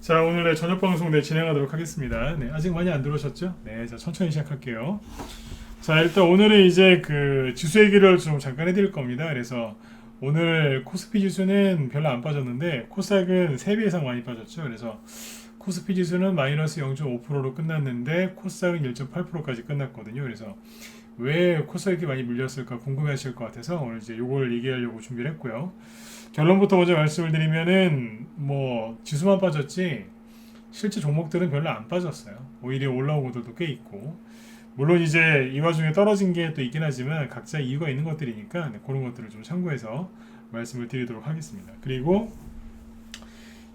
자, 오늘의 저녁 방송 진행하도록 하겠습니다. 네, 아직 많이 안 들어오셨죠? 네, 자, 천천히 시작할게요. 자, 일단 오늘은 이제 그 지수 얘기를 좀 잠깐 해드릴 겁니다. 그래서 오늘 코스피 지수는 별로 안 빠졌는데 코스닥은 3배 이상 많이 빠졌죠. 그래서 코스피 지수는 마이너스 0.5%로 끝났는데 코스닥은 1.8%까지 끝났거든요. 그래서 왜 코스닥이 이렇게 많이 물렸을까 궁금해하실 것 같아서 오늘 이제 요걸 얘기하려고 준비를 했고요. 결론부터 먼저 말씀을 드리면은 뭐 지수만 빠졌지 실제 종목들은 별로 안 빠졌어요. 오히려 올라온 것들도 꽤 있고, 물론 이제 이 와중에 떨어진 게 또 있긴 하지만 각자 이유가 있는 것들이니까 그런 것들을 좀 참고해서 말씀을 드리도록 하겠습니다. 그리고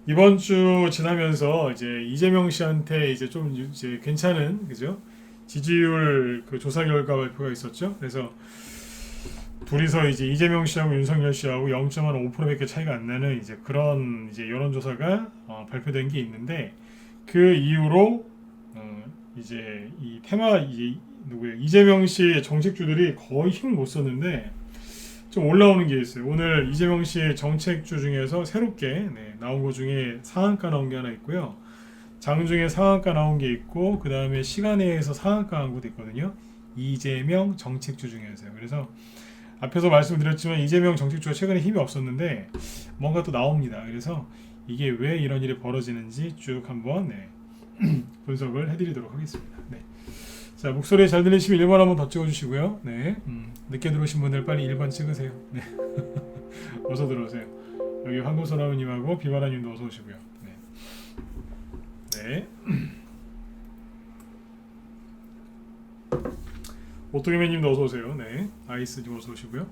이번 주 지나면서 이제 이재명 씨한테 이제 좀 이제 괜찮은 그죠? 지지율 그 조사 결과 발표가 있었죠. 그래서 둘이서 이제 이재명 씨하고 윤석열 씨하고 0.5%밖에 차이가 안 나는 이제 그런 이제 여론조사가 발표된 게 있는데, 그 이후로 이제 이 테마 이제 누구예요? 이재명 씨의 정책주들이 거의 힘을 못 썼는데 좀 올라오는 게 있어요. 오늘 이재명 씨의 정책주 중에서 새롭게 나온 것 중에 상한가 나온 게 하나 있고요. 장중에 상한가 나온 게 있고, 그 다음에 시간에서 상한가 나온 것도 있거든요. 이재명 정책주 중에서요. 그래서 앞에서 말씀드렸지만 이재명 정책주가 최근에 힘이 없었는데 뭔가 또 나옵니다. 그래서 이게 왜 이런 일이 벌어지는지 쭉 한번 분석을 해드리도록 하겠습니다. 네. 자, 목소리 잘 들리시면 1번 한번 더 찍어주시고요. 네. 늦게 들어오신 분들 빨리 1번 찍으세요. 네. 어서 들어오세요. 여기 황금소나무님하고 비바라님도 어서 오시고요. 네. 네. 오토기맨님도 어서 오세요. 네. 아이스님 어서 오시고요.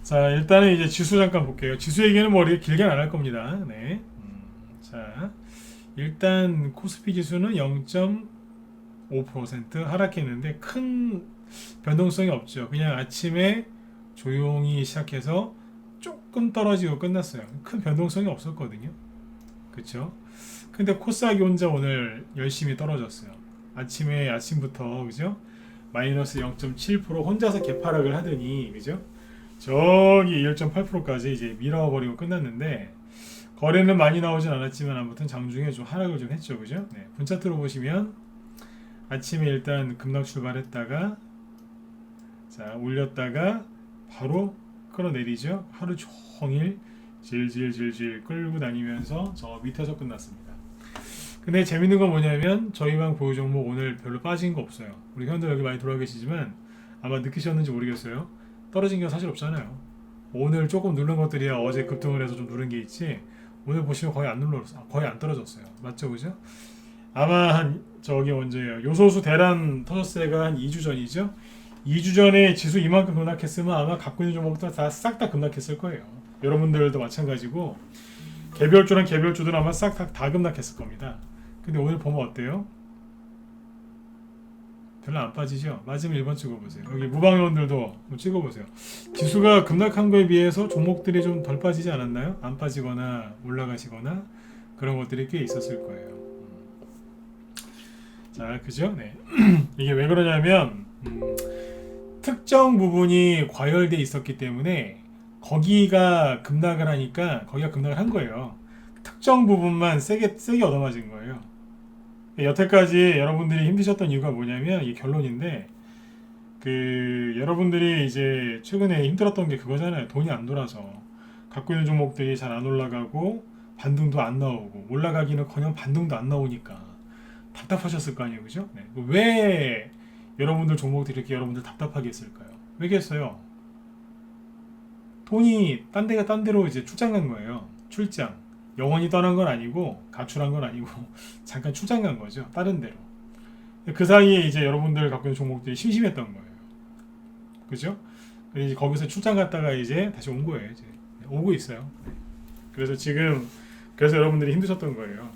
자, 일단은 이제 지수 잠깐 볼게요. 지수 얘기는 뭐 이렇게 길게는 안 할 겁니다. 네. 자, 일단 코스피 지수는 0.5% 하락했는데 큰 변동성이 없죠. 그냥 아침에 조용히 시작해서 조금 떨어지고 끝났어요. 큰 변동성이 없었거든요. 그렇죠? 근데 코스닥이 혼자 오늘 열심히 떨어졌어요. 아침부터 그죠? 마이너스 0.7% 혼자서 개파락을 하더니 그죠? 저기 1.8%까지 이제 밀어버리고 끝났는데, 거래는 많이 나오진 않았지만 아무튼 장중에 좀 하락을 좀 했죠. 그죠? 네, 분차트로 보시면 아침에 일단 급락 출발했다가 자 올렸다가 바로 끌어내리죠. 하루 종일 질질질질 끌고 다니면서 저 밑에서 끝났습니다. 근데 재밌는 건 뭐냐면 저희 방 보유 종목 오늘 별로 빠진 거 없어요. 우리 회원들 여기 많이 돌아와 계시지만 아마 느끼셨는지 모르겠어요. 떨어진 게 사실 없잖아요. 오늘 조금 누른 것들이야 어제 급등을 해서 좀 누른 게 있지, 오늘 보시면 거의 안 눌렀어요. 거의 안 떨어졌어요. 맞죠, 그죠? 아마 한 저기 언제예요? 요소수 대란 터졌을 때가 한 2주 전이죠. 2주 전에 지수 이만큼 급락했으면 아마 갖고 있는 종목들 다 싹 다 급락했을 거예요. 여러분들도 마찬가지고 개별주랑 개별주들 아마 싹 다 급락했을 겁니다. 근데 오늘 보면 어때요? 별로 안 빠지죠? 맞으면 1번 찍어보세요. 여기 무방위원들도 찍어보세요. 지수가 급락한 거에 비해서 종목들이 좀 덜 빠지지 않았나요? 안 빠지거나 올라가시거나 그런 것들이 꽤 있었을 거예요. 자, 그죠? 네. 이게 왜 그러냐면 특정 부분이 과열돼 있었기 때문에 거기가 급락을 하니까 거기가 급락을 한 거예요. 특정 부분만 세게 얻어맞은 거예요. 여태까지 여러분들이 힘드셨던 이유가 뭐냐면 이게 결론인데, 그 여러분들이 이제 최근에 힘들었던 게 그거잖아요. 돈이 안 돌아서 갖고 있는 종목들이 잘 안 올라가고 반등도 안 나오고, 올라가기는커녕 반등도 안 나오니까 답답하셨을 거 아니에요, 그죠? 네. 왜 여러분들 종목들이 이렇게 여러분들 답답하게 했을까요? 왜겠어요? 돈이 딴 데로 이제 출장 간 거예요. 출장. 영원히 떠난 건 아니고 가출한 건 아니고 잠깐 출장 간 거죠. 다른 데로. 그 사이에 이제 여러분들 갖고 있는 종목들이 심심했던 거예요. 그죠? 그래서 이제 거기서 출장 갔다가 이제 다시 온 거예요. 이제 오고 있어요. 그래서 그래서 여러분들이 힘드셨던 거예요.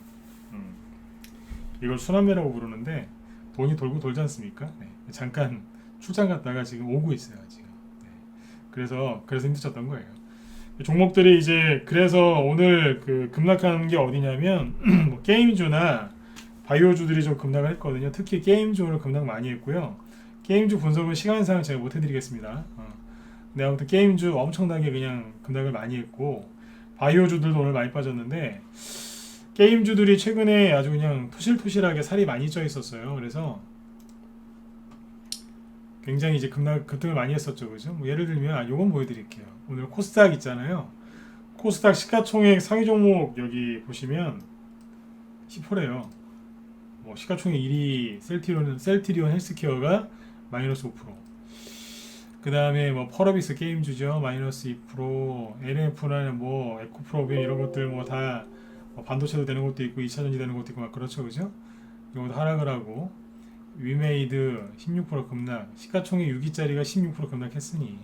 이걸 순환매라고 부르는데 돈이 돌고 돌지 않습니까? 네. 잠깐 출장 갔다가 지금 오고 있어요. 지금. 네. 그래서 힘드셨던 거예요. 종목들이 이제 그래서 오늘 그 급락하는 게 어디냐면 뭐 게임주나 바이오주들이 좀 급락을 했거든요. 특히 게임주를 급락 많이 했고요. 게임주 분석은 시간상 제가 못 해드리겠습니다. 근데 아무튼 게임주 엄청나게 그냥 급락을 많이 했고, 바이오주들도 오늘 많이 빠졌는데 게임주들이 최근에 아주 그냥 토실토실하게 살이 많이 쪄 있었어요. 그래서 굉장히 이제 급등을 많이 했었죠. 그죠? 뭐 예를 들면 요건 보여드릴게요. 오늘 코스닥 있잖아요. 코스닥 시가총액 상위 종목 여기 보시면 10%래요. 뭐 시가총액 1위 셀트리온 헬스케어가 마이너스 5%. 그 다음에 뭐 펄어비스 게임주죠. 마이너스 2%. NF나 뭐 에코프로비움 이런 것들 뭐 다 뭐 반도체도 되는 것도 있고 2차전지 되는 것도 있고 막 그렇죠. 그죠? 이것도 하락을 하고 위메이드 16% 급락. 시가총액 6위짜리가 16% 급락했으니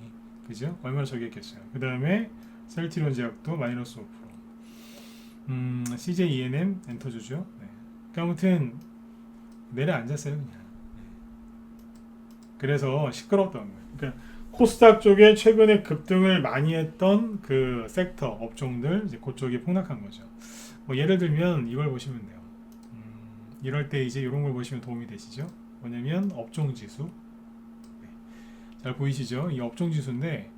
그죠? 얼마나 저기했겠어요. 그 다음에 셀트리온 제약도 마이너스 5%. CJ ENM 엔터주죠. 네. 그러니까 아무튼 내려앉았어요 그냥. 그래서 시끄럽던 거예요. 그러니까 코스닥 쪽에 최근에 급등을 많이 했던 그 섹터 업종들 이제 그쪽이 폭락한 거죠. 뭐 예를 들면 이걸 보시면 돼요. 이럴 때 이제 이런 걸 보시면 도움이 되시죠. 뭐냐면 업종 지수. 네. 잘 보이시죠? 이 업종 지수인데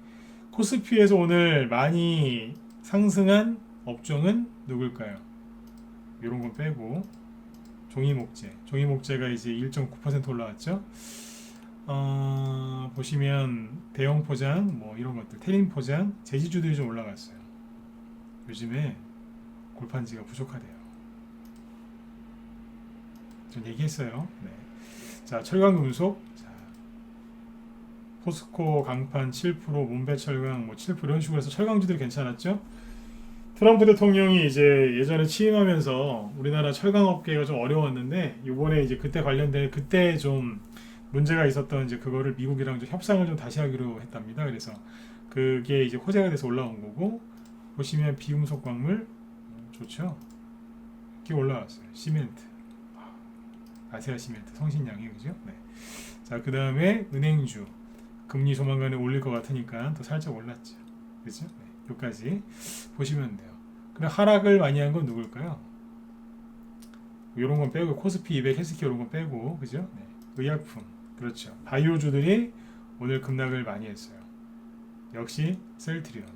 코스피에서 오늘 많이 상승한 업종은 누굴까요? 이런 건 빼고 종이목재가 이제 1.9% 올라왔죠. 보시면 대형 포장 뭐 이런 것들 테린 포장 제지주들이 좀 올라갔어요. 요즘에 골판지가 부족하대요. 전 얘기했어요. 네. 자, 철강금속 포스코 강판 7%, 몬베철강 뭐 7% 이런 식으로 해서 철강주들이 괜찮았죠. 트럼프 대통령이 이제 예전에 취임하면서 우리나라 철강업계가 좀 어려웠는데 이번에 이제 그때 관련된 그때 좀 문제가 있었던 이제 그거를 미국이랑 좀 협상을 좀 다시 하기로 했답니다. 그래서 그게 이제 호재가 돼서 올라온 거고 보시면 비금속 광물 좋죠. 이렇게 올라왔어요. 시멘트, 아세아 시멘트, 성신양이 그죠? 네. 자, 그 다음에 은행주 금리 조만간에 올릴 것 같으니까 또 살짝 올랐죠. 그죠? 네. 여기까지 보시면 돼요. 그럼 하락을 많이 한 건 누굴까요? 이런 건 빼고 코스피 200 헬스케어 이런 건 빼고 그죠? 네. 의약품 그렇죠. 바이오주들이 오늘 급락을 많이 했어요. 역시 셀트리온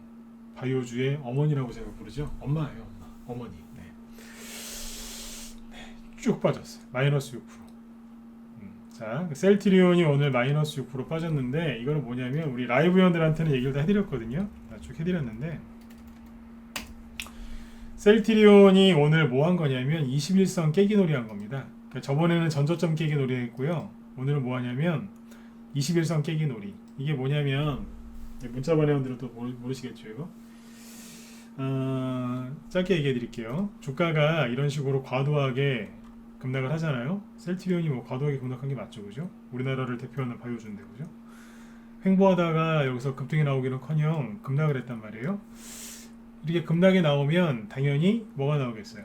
바이오주의 어머니라고 제가 부르죠. 엄마예요. 어머니. 네. 네. 쭉 빠졌어요. 마이너스 6%. 자, 셀트리온이 오늘 마이너스 6% 빠졌는데 이거는 뭐냐면 우리 라이브위원들한테는 얘기를 다 해드렸거든요. 쭉 해드렸는데 셀트리온이 오늘 뭐 한 거냐면 21선 깨기놀이 한 겁니다. 그러니까 저번에는 전저점 깨기놀이 했고요. 오늘은 뭐 하냐면 21선 깨기놀이. 이게 뭐냐면 문자반의 분들은 또 모르시겠죠 이거? 짧게 얘기해 드릴게요. 주가가 이런 식으로 과도하게 급락을 하잖아요. 셀트리온이 뭐 과도하게 급락한 게 맞죠, 그죠? 우리나라를 대표하는 바이오주인데, 그죠? 횡보하다가 여기서 급등이 나오기는커녕 급락을 했단 말이에요. 이렇게 급락이 나오면 당연히 뭐가 나오겠어요?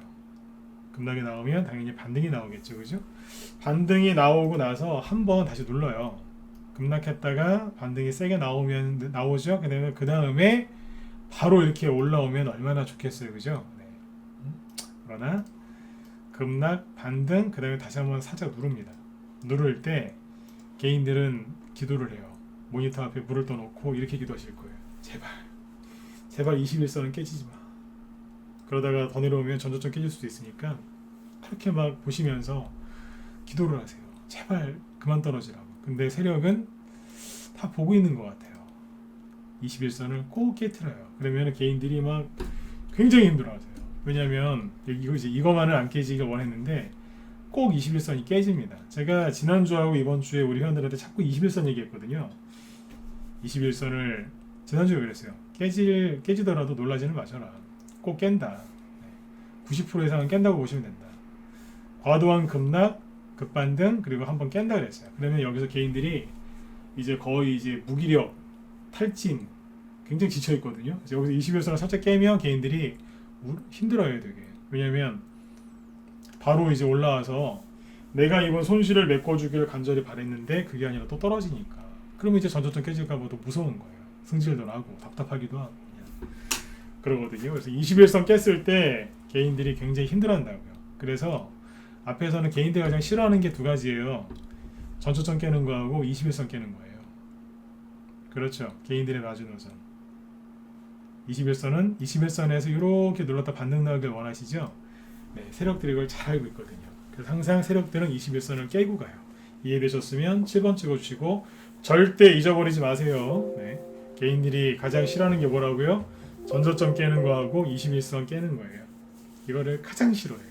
급락이 나오면 당연히 반등이 나오겠죠, 그죠? 반등이 나오고 나서 한번 다시 눌러요. 급락했다가 반등이 세게 나오죠. 그 다음에 바로 이렇게 올라오면 얼마나 좋겠어요, 그죠? 네. 그러나 급락, 반등, 그 다음에 다시 한번 살짝 누릅니다. 누를 때 개인들은 기도를 해요. 모니터 앞에 물을 떠놓고 이렇게 기도하실 거예요. 제발 21선은 깨지지 마. 그러다가 더 내려오면 전저점 깨질 수도 있으니까 그렇게 막 보시면서 기도를 하세요. 제발 그만 떨어지라고. 근데 세력은 다 보고 있는 것 같아요. 21선을 꼭 깨트려요. 그러면 개인들이 막 굉장히 힘들어하세요. 왜냐면 이거만은 안 깨지길 원했는데 꼭 21선이 깨집니다. 제가 지난주하고 이번주에 우리 회원들한테 자꾸 21선 얘기했거든요. 21선을 지난주에 그랬어요. 깨지더라도 놀라지는 마셔라. 꼭 깬다. 90% 이상은 깬다고 보시면 된다. 과도한 급락, 급반등, 그리고 한번 깬다 그랬어요. 그러면 여기서 개인들이 이제 거의 이제 무기력, 탈진, 굉장히 지쳐있거든요. 그래서 여기서 21선을 살짝 깨면 개인들이 힘들어요, 되게. 왜냐면 바로 이제 올라와서 내가 이번 손실을 메꿔주기를 간절히 바랬는데 그게 아니라 또 떨어지니까. 그러면 이제 전저점 깨질까 봐 또 무서운 거예요. 승질도 나고 답답하기도 하고 그냥. 그러거든요. 그래서 21선 깼을 때 개인들이 굉장히 힘들어한다고요. 그래서 앞에서는 개인들이 가장 싫어하는 게 두 가지예요. 전저점 깨는 거하고 21선 깨는 거예요. 그렇죠. 개인들의 마지노선. 21선은 21선에서 이렇게 눌렀다 반등 나오길 원하시죠. 네, 세력들이 이걸 잘 알고 있거든요. 그래서 항상 세력들은 21선을 깨고 가요. 이해되셨으면 7번 찍어주시고 절대 잊어버리지 마세요. 네. 개인들이 가장 싫어하는 게 뭐라고요? 전저점 깨는 거하고 21선 깨는 거예요. 이거를 가장 싫어해요.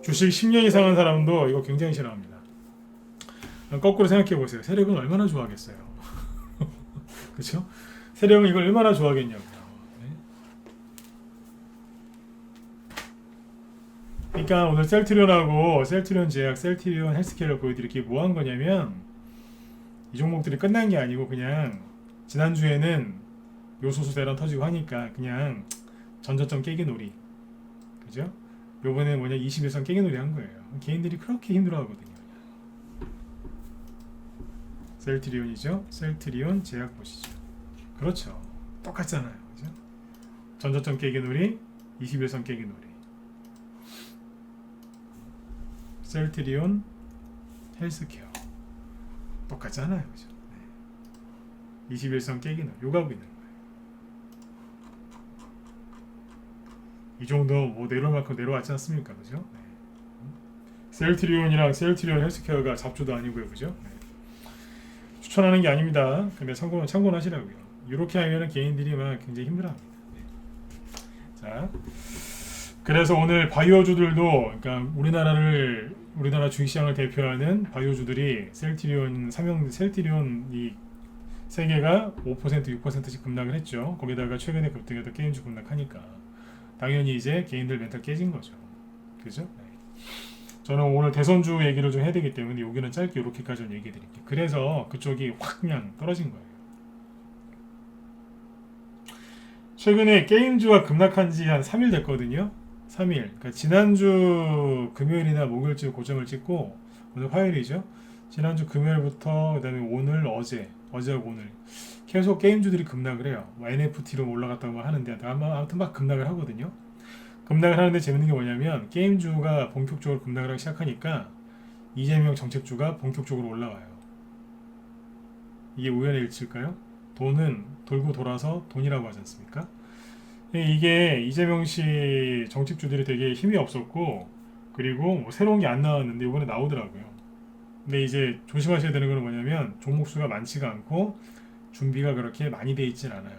주식 10년 이상 한 사람도 이거 굉장히 싫어합니다. 거꾸로 생각해 보세요. 세력은 얼마나 좋아하겠어요. 그렇죠? 세력은 이걸 얼마나 좋아하겠냐고요. 그러니까 오늘 셀트리온하고 셀트리온 제약, 셀트리온 헬스케어를 보여드리기 뭐 한 거냐면 이 종목들이 끝난 게 아니고 그냥 지난주에는 요소수 대란 터지고 하니까 그냥 전저점 깨기 놀이, 그죠? 요번에 뭐냐 21선 깨기 놀이 한 거예요. 개인들이 그렇게 힘들어하거든요. 셀트리온이죠. 셀트리온 제약 보시죠. 그렇죠. 똑같잖아요. 그죠? 전저점 깨기 놀이, 21선 깨기 놀이. 셀트리온 헬스케어 똑같잖아요. 그죠? 네. 21선 깨기 놀이 요가고 있는 거예요. 이 정도 뭐 내려올 만큼 내려왔지 않습니까? 그죠? 네. 셀트리온이랑 셀트리온 헬스케어가 잡초도 아니고요. 그죠? 네. 추천하는 게 아닙니다. 근데 참고는 하시라고요. 이렇게 하면은 개인들이 막 굉장히 힘들어합니다. 네. 자, 그래서 오늘 바이오주들도 그러니까 우리나라 주식시장을 대표하는 바이오주들이 셀트리온 셀트리온 이 세 개가 5% 6%씩 급락을 했죠. 거기다가 최근에 급등해서 게임주 급락하니까 당연히 이제 개인들 멘탈 깨진 거죠. 그죠? 네. 저는 오늘 대선주 얘기를 좀 해야 되기 때문에 여기는 짧게 이렇게까지 얘기해 드릴게요. 그래서 그쪽이 확 그냥 떨어진 거예요. 최근에 게임주가 급락한 지 한 3일 됐거든요. 3일. 그러니까 지난주 금요일이나 목요일쯤 고점을 찍고 오늘 화요일이죠. 지난주 금요일부터 그다음에 오늘 어제하고 오늘 계속 게임주들이 급락을 해요. 뭐 NFT로 올라갔다고 하는데 아무튼 막 급락을 하거든요. 급락을 하는데 재밌는 게 뭐냐면 게임주가 본격적으로 급락을 하기 시작하니까 이재명 정책주가 본격적으로 올라와요. 이게 우연의 일치일까요? 돈은 돌고 돌아서 돈이라고 하지 않습니까? 이게 이재명 씨 정책주들이 되게 힘이 없었고 그리고 뭐 새로운 게 안 나왔는데 이번에 나오더라고요. 근데 이제 조심하셔야 되는 건 뭐냐면 종목수가 많지가 않고 준비가 그렇게 많이 돼 있진 않아요.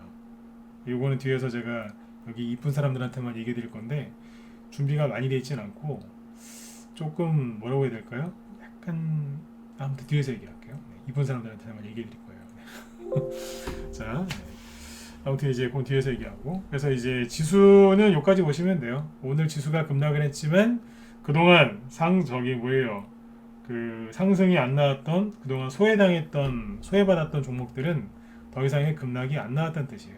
이거는 뒤에서 제가 여기 이쁜 사람들한테만 얘기해 드릴 건데 준비가 많이 돼 있진 않고 조금 뭐라고 해야 될까요? 약간 아무튼 뒤에서 얘기할게요. 네, 이쁜 사람들한테만 얘기해 드릴 거예요. 네. 자, 네. 아무튼 이제 그 뒤에서 얘기하고 그래서 이제 지수는 여기까지 보시면 돼요. 오늘 지수가 급락을 했지만 그동안 그 상승이 안 나왔던 그동안 소외받았던 종목들은 더 이상의 급락이 안 나왔다는 뜻이에요.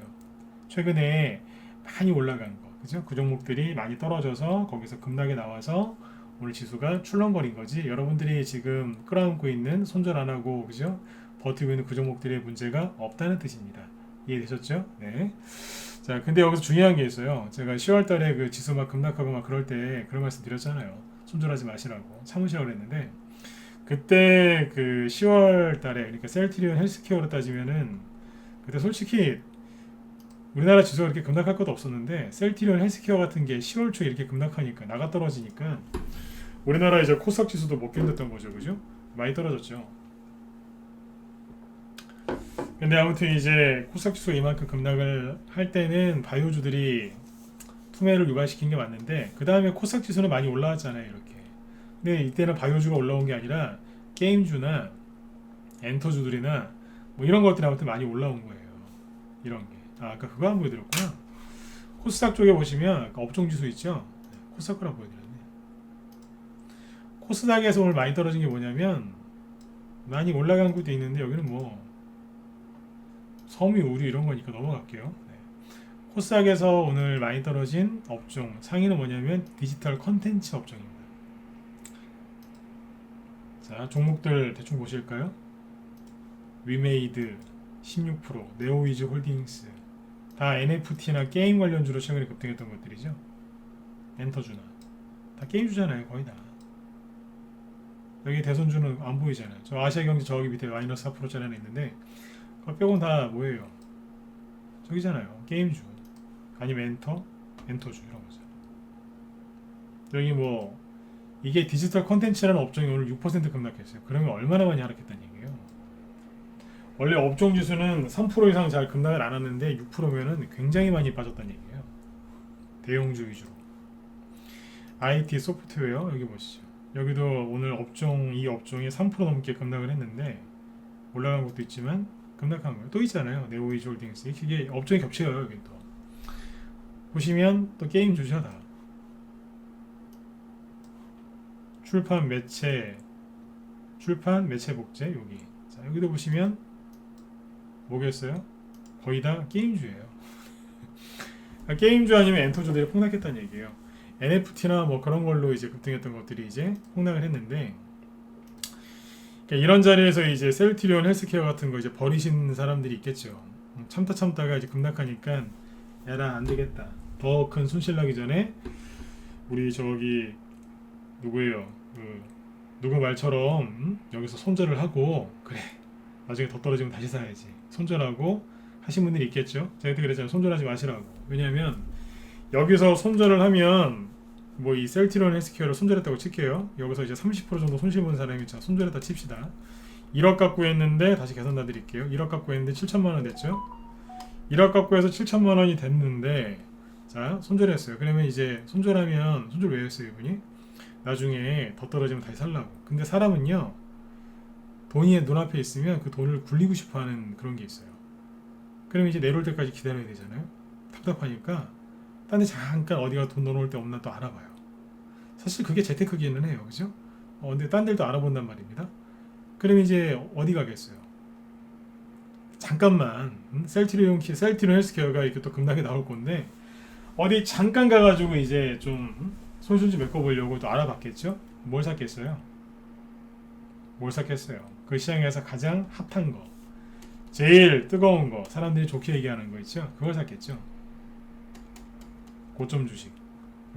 최근에 많이 올라간 거, 그죠? 그 종목들이 많이 떨어져서 거기서 급락이 나와서 오늘 지수가 출렁거린 거지. 여러분들이 지금 끌어안고 있는 손절 안 하고, 그죠? 버티고 있는 그 종목들의 문제가 없다는 뜻입니다. 이해되셨죠? 네. 자, 근데 여기서 중요한 게 있어요. 제가 10월 달에 그 지수 막 급락하고 막 그럴 때 그런 말씀 드렸잖아요. 손절하지 마시라고. 참으시라고 그랬는데, 그때 그 10월 달에, 그러니까 셀트리온 헬스케어로 따지면은, 그때 솔직히 우리나라 지수가 이렇게 급락할 것도 없었는데, 셀트리온 헬스케어 같은 게 10월 초에 이렇게 급락하니까, 나가 떨어지니까, 우리나라 이제 코스닥 지수도 못 견뎠던 거죠. 그죠? 많이 떨어졌죠. 근데 아무튼 이제 코스닥 지수가 이만큼 급락을 할 때는 바이오주들이 투매를 유발시킨 게 맞는데 그 다음에 코스닥 지수는 많이 올라왔잖아요. 이렇게. 근데 이때는 바이오주가 올라온 게 아니라 게임주나 엔터주들이나 뭐 이런 것들이 아무튼 많이 올라온 거예요. 이런 게. 아까 그거 안 보여드렸구나. 코스닥 쪽에 보시면 아까 업종지수 있죠. 코스닥 거랑 보여드렸네. 코스닥에서 오늘 많이 떨어진 게 뭐냐면 많이 올라간 것도 있는데 여기는 뭐 섬유, 의류 이런 거니까 넘어갈게요. 네. 코스닥에서 오늘 많이 떨어진 업종 상위는 뭐냐면 디지털 컨텐츠 업종입니다. 자, 종목들 대충 보실까요? 위메이드 16%, 네오위즈 홀딩스 다 NFT나 게임 관련주로 최근에 급등했던 것들이죠. 엔터주나 다 게임주잖아요. 거의 다. 여기 대선주는 안 보이잖아요. 저 아시아경제 저기 밑에 마이너스 4%짜리 하나 있는데 그거 빼고는 다 뭐예요? 저기잖아요. 게임주 아니면 엔터주 이런 거죠. 여기 뭐 이게 디지털 콘텐츠라는 업종이 오늘 6% 급락했어요. 그러면 얼마나 많이 하락했다는 얘기예요. 원래 업종 지수는 3% 이상 잘 급락을 안 하는데 6%면은 굉장히 많이 빠졌다는 얘기예요. 대형주 위주로. IT 소프트웨어 여기 보시죠. 여기도 오늘 업종 이 업종이 3% 넘게 급락을 했는데 올라간 것도 있지만 급락한 거예요. 또 있잖아요. 네오이즈홀딩스 이게 업종이 겹쳐요. 여기 또 보시면 또 게임 주죠 다. 출판 매체 복제 여기. 자 여기도 보시면 뭐겠어요? 거의 다 게임주예요. 게임주 아니면 엔터주들이 폭락했다는 얘기예요. NFT나 뭐 그런 걸로 이제 급등했던 것들이 이제 폭락을 했는데, 그러니까 이런 자리에서 이제 셀트리온 헬스케어 같은 거 이제 버리신 사람들이 있겠죠. 참다가 이제 급락하니까 야라 안 되겠다. 더 큰 손실 나기 전에 우리 저기 누구예요? 누구 말처럼 여기서 손절을 하고 그래 나중에 더 떨어지면 다시 사야지. 손절하고 하신 분들이 있겠죠. 제가 그때 그랬잖아요. 손절하지 마시라고. 왜냐하면 여기서 손절을 하면 뭐 이 셀트리온 헬스케어를 손절했다고 칠게요. 여기서 이제 30% 정도 손실 본 사람이 자 손절했다 칩시다. 1억 갖고 했는데 다시 계산 다 드릴게요. 1억 갖고 했는데 7천만 원 됐죠. 1억 갖고 해서 7천만 원이 됐는데 자 손절했어요. 그러면 이제 손절하면 손절 왜 했어요 이분이? 나중에 더 떨어지면 다시 살라고. 근데 사람은요 돈이 눈앞에 있으면 그 돈을 굴리고 싶어하는 그런 게 있어요. 그러면 이제 내려올 때까지 기다려야 되잖아요. 답답하니까 딴 데 잠깐 어디가 돈 넣어놓을 데 없나 또 알아봐요. 사실 그게 재테크기는 해요. 그죠? 근데 딴 데도 알아본단 말입니다. 그럼 이제 어디 가겠어요? 잠깐만 셀트리온 헬스케어가 이렇게 또 급락이 나올 건데 어디 잠깐 가가지고 이제 좀 손실 좀 메꿔보려고 또 알아봤겠죠? 뭘 샀겠어요? 그 시장에서 가장 핫한 거 제일 뜨거운 거 사람들이 좋게 얘기하는 거 있죠? 그걸 샀겠죠? 고점 주식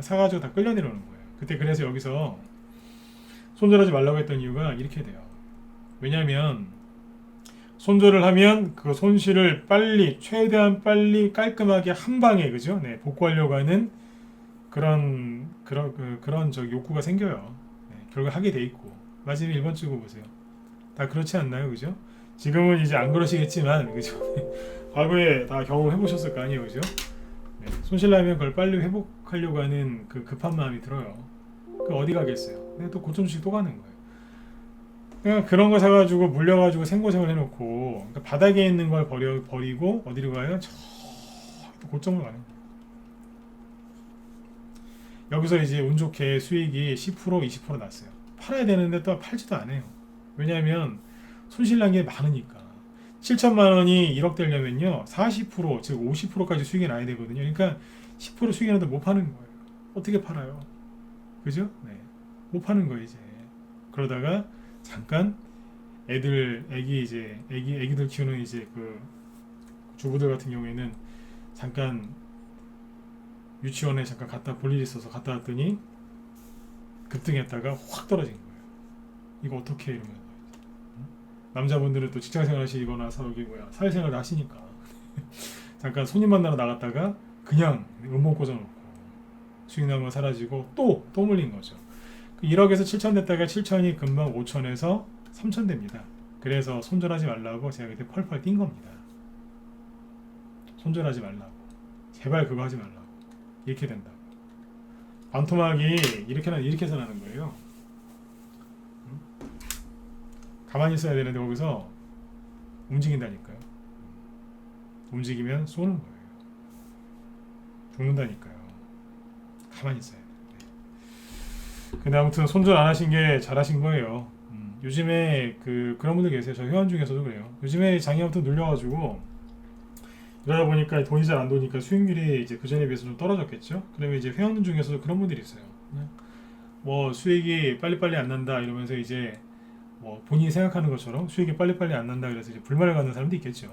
사가지고 다 끌려 내려오는 거예요. 그때 그래서 여기서 손절하지 말라고 했던 이유가 이렇게 돼요. 왜냐하면 손절을 하면 그 손실을 최대한 빨리 깔끔하게 한 방에 그죠? 네, 복구하려고 하는 그런 저 욕구가 생겨요. 네, 결국 하게 돼 있고 마지막에 1번 찍어 보세요. 다 그렇지 않나요, 그죠? 지금은 이제 안 그러시겠지만 그죠? 과거에 다 경험해 보셨을 거 아니에요, 그죠? 네, 손실 나면 그걸 빨리 회복하려고 하는 그 급한 마음이 들어요. 그 어디 가겠어요? 네, 또 고점 주식 또 가는 거예요. 그냥 그런 거 사가지고 물려가지고 생고생을 해놓고 그러니까 바닥에 있는 걸 버리고 어디로 가요? 또 고점을 가는 거예요. 여기서 이제 운 좋게 수익이 10% 20% 났어요. 팔아야 되는데 또 팔지도 않아요. 왜냐하면 손실 난 게 많으니까. 7천만 원이 1억 되려면요 40% 즉 50%까지 수익이 나야 되거든요. 그러니까 10% 수익이 나도 못 파는 거예요. 어떻게 팔아요? 그죠? 네, 못 파는 거예요 이제. 그러다가 잠깐 애기들 키우는 이제 그 주부들 같은 경우에는 잠깐 유치원에 잠깐 갔다 볼 일이 있어서 갔다 왔더니 급등했다가 확 떨어진 거예요. 이거 어떻게 이러면 남자분들은 또 직장생활 하시거나 사회생활 하시니까 잠깐 손님 만나러 나갔다가 그냥 음모 꽂아놓고 수익 나면 사라지고 또 물린 거죠. 1억에서 7천 됐다가 7천이 금방 5천에서 3천 됩니다. 그래서 손절하지 말라고 제가 그때 펄펄 뛴 겁니다. 손절하지 말라고. 제발 그거 하지 말라고. 이렇게 된다고. 반토막이 이렇게 해서 나는 거예요. 가만히 있어야 되는데 거기서 움직인다니까요. 움직이면 쏘는 거예요. 죽는다니까요. 가만히 있어야 돼요. 근데 아무튼 손절 안 하신 게 잘하신 거예요. 요즘에 그런 분들 계세요. 저 회원 중에서도 그래요. 요즘에 장이 아무튼 눌려가지고 이러다 보니까 돈이 잘 안 도니까 수익률이 이제 그 전에 비해서 좀 떨어졌겠죠. 그러면 이제 회원 중에서도 그런 분들이 있어요. 그냥 뭐 수익이 빨리빨리 안 난다 이러면서 이제 뭐 본인이 생각하는 것처럼 수익이 빨리빨리 안 난다 그래서 이제 불만을 갖는 사람도 있겠죠.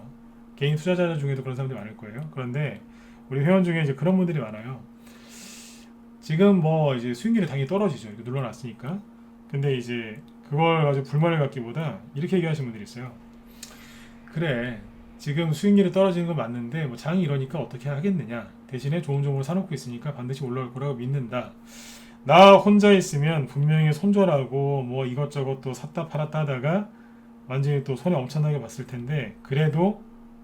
개인 투자자 중에도 그런 사람들이 많을 거예요. 그런데 우리 회원 중에 이제 그런 분들이 많아요. 지금 뭐 이제 수익률이 당연히 떨어지죠. 이렇게 눌러놨으니까. 근데 이제 그걸 가지고 불만을 갖기보다 이렇게 얘기하시는 분들이 있어요. 그래, 지금 수익률이 떨어지는 건 맞는데 뭐 장이 이러니까 어떻게 하겠느냐. 대신에 좋은 종목을 사놓고 있으니까 반드시 올라올 거라고 믿는다. 나 혼자 있으면 분명히 손절하고 뭐 이것저것 또 샀다 팔았다 하다가 완전히 또 손해 엄청나게 봤을 텐데 그래도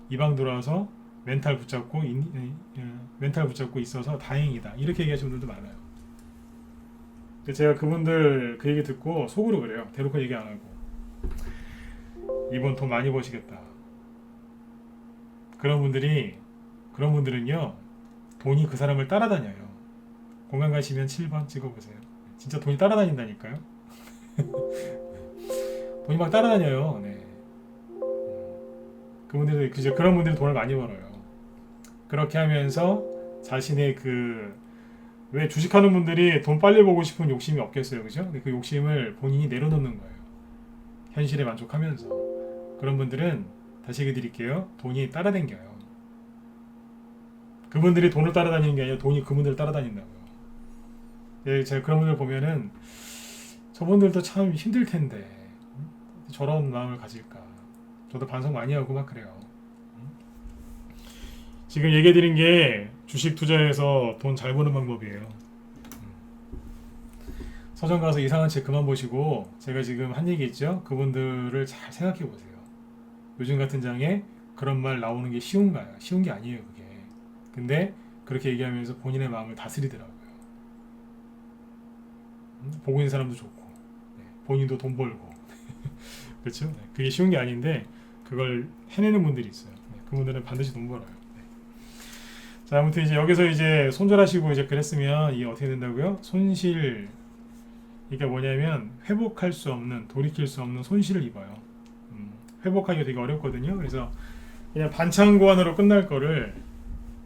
이 방 들어와서 멘탈 붙잡고 있어서 다행이다 이렇게 얘기하시는 분들도 많아요. 근데 제가 그분들 그 얘기 듣고 속으로 그래요. 대놓고 얘기 안 하고 이번 돈 많이 버시겠다. 그런 분들은요 돈이 그 사람을 따라다녀요. 공감 가시면 7번 찍어보세요. 진짜 돈이 따라다닌다니까요. 돈이 막 따라다녀요. 네. 그분들이 그런 분들이 돈을 많이 벌어요. 그렇게 하면서 자신의 왜 주식하는 분들이 돈 빨리 보고 싶은 욕심이 없겠어요, 그죠? 그 욕심을 본인이 내려놓는 거예요. 현실에 만족하면서 그런 분들은 다시 얘기 드릴게요. 돈이 따라다녀요. 그분들이 돈을 따라다니는 게 아니라 돈이 그분들을 따라다닌다고요. 예, 제가 그런 분들 보면은 저분들도 참 힘들 텐데 저런 마음을 가질까. 저도 반성 많이 하고 막 그래요. 지금 얘기해 드린 게 주식 투자해서 돈 잘 버는 방법이에요. 서점 가서 이상한 책 그만 보시고 제가 지금 한 얘기 있죠? 그분들을 잘 생각해 보세요. 요즘 같은 장에 그런 말 나오는 게 쉬운가요? 쉬운 게 아니에요, 그게. 근데 그렇게 얘기하면서 본인의 마음을 다스리더라고요. 보고 있는 사람도 좋고 본인도 돈 벌고 그렇죠? 그게 쉬운 게 아닌데 그걸 해내는 분들이 있어요. 그분들은 반드시 돈 벌어요. 자, 아무튼 이제 여기서 이제 손절하시고 이제 그랬으면 이게 어떻게 된다고요? 손실, 이게 뭐냐면 회복할 수 없는, 돌이킬 수 없는 손실을 입어요. 회복하기가 되게 어렵거든요. 그래서 그냥 반창고안으로 끝날 거를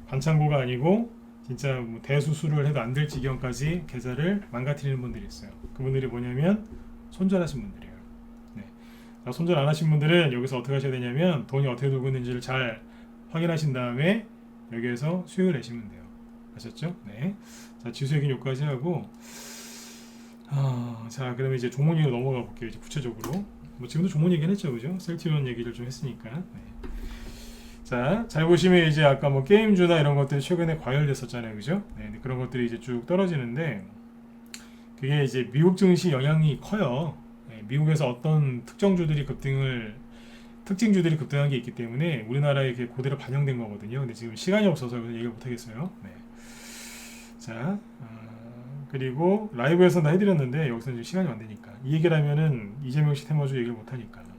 반창고가 아니고 진짜 뭐 대수술을 해도 안 될 지경까지 계좌를 망가뜨리는 분들이 있어요. 그분들이 뭐냐면 손절하신 분들이에요. 네. 손절 안 하신 분들은 여기서 어떻게 하셔야 되냐면 돈이 어떻게 돌고 있는지를 잘 확인하신 다음에 여기에서 수익을 내시면 돼요. 아셨죠? 네. 자, 지수익은 여기까지 하고 자, 그러면 이제 종목 얘기로 넘어가 볼게요. 이제 구체적으로 뭐 지금도 종목 얘기는 했죠, 그죠? 셀티온 얘기를 좀 했으니까. 네. 자, 잘 보시면 이제 아까 뭐 게임주나 이런 것들이 최근에 과열됐었잖아요, 그죠? 네, 그런 것들이 이제 쭉 떨어지는데 그게 이제 미국 증시 영향이 커요. 네, 미국에서 어떤 특징주들이 급등한 게 있기 때문에 우리나라에 이렇게 그대로 반영된 거거든요. 근데 지금 시간이 없어서 얘기를 못 하겠어요. 네. 자, 그리고 라이브에서 나 해드렸는데 여기서 이제 시간이 안 되니까 이 얘기를 하면은 이재명 씨 테마주 얘기를 못 하니까. 네.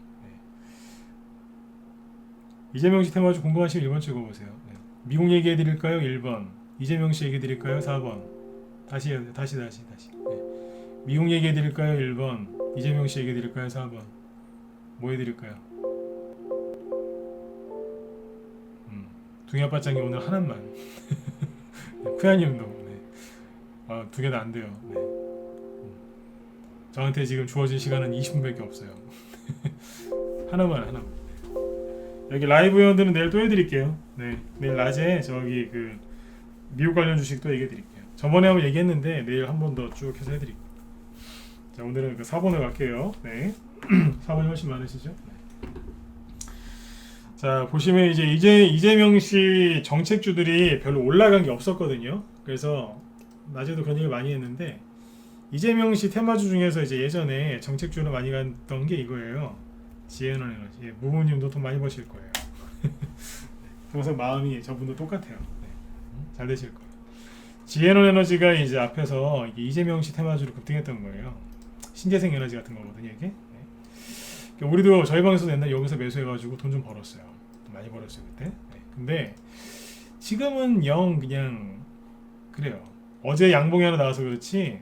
이재명 씨 테마주 궁금하시면 1번 찍어보세요. 네. 미국 얘기해 드릴까요? 1번. 이재명 씨 얘기해 드릴까요? 4번. 다시. 네. 미국 얘기해 드릴까요? 1번. 이재명 씨 얘기해 드릴까요? 4번. 뭐 해드릴까요? 둥이아빠짱이 오늘 하나만. 쿠야님도 네. 두 개 다 안 돼요. 네. 저한테 지금 주어진 시간은 20분밖에 없어요. 하나만. 여기 라이브 회원들은 내일 또 해드릴게요. 네, 내일 낮에 저기 미국 관련 주식 또 얘기해드릴게요. 저번에 한번 얘기했는데 내일 한 번 더 쭉 해서 해드릴게요. 자, 오늘은 4번을 갈게요. 네, 4번이 훨씬 많으시죠? 네. 자, 보시면 이제 이재명 씨 정책주들이 별로 올라간 게 없었거든요. 그래서 낮에도 그런 얘기를 많이 했는데 이재명 씨 테마주 중에서 이제 예전에 정책주로 많이 갔던 게 이거예요. 지혜는 에너지. 무부님도 돈 많이 버실 거예요. 그래서 마음이 저분도 똑같아요. 네. 잘 되실 거예요. 지혜는 에너지가 이제 앞에서 이재명 씨 테마주로 급등했던 거예요. 신재생 에너지 같은 거거든요, 이게. 네. 우리도 저희 방에서도 옛날 여기서 매수해가지고 돈 좀 벌었어요. 돈 많이 벌었어요 그때. 네. 근데 지금은 영 그냥 그래요. 어제 양봉이 하나 나와서 그렇지.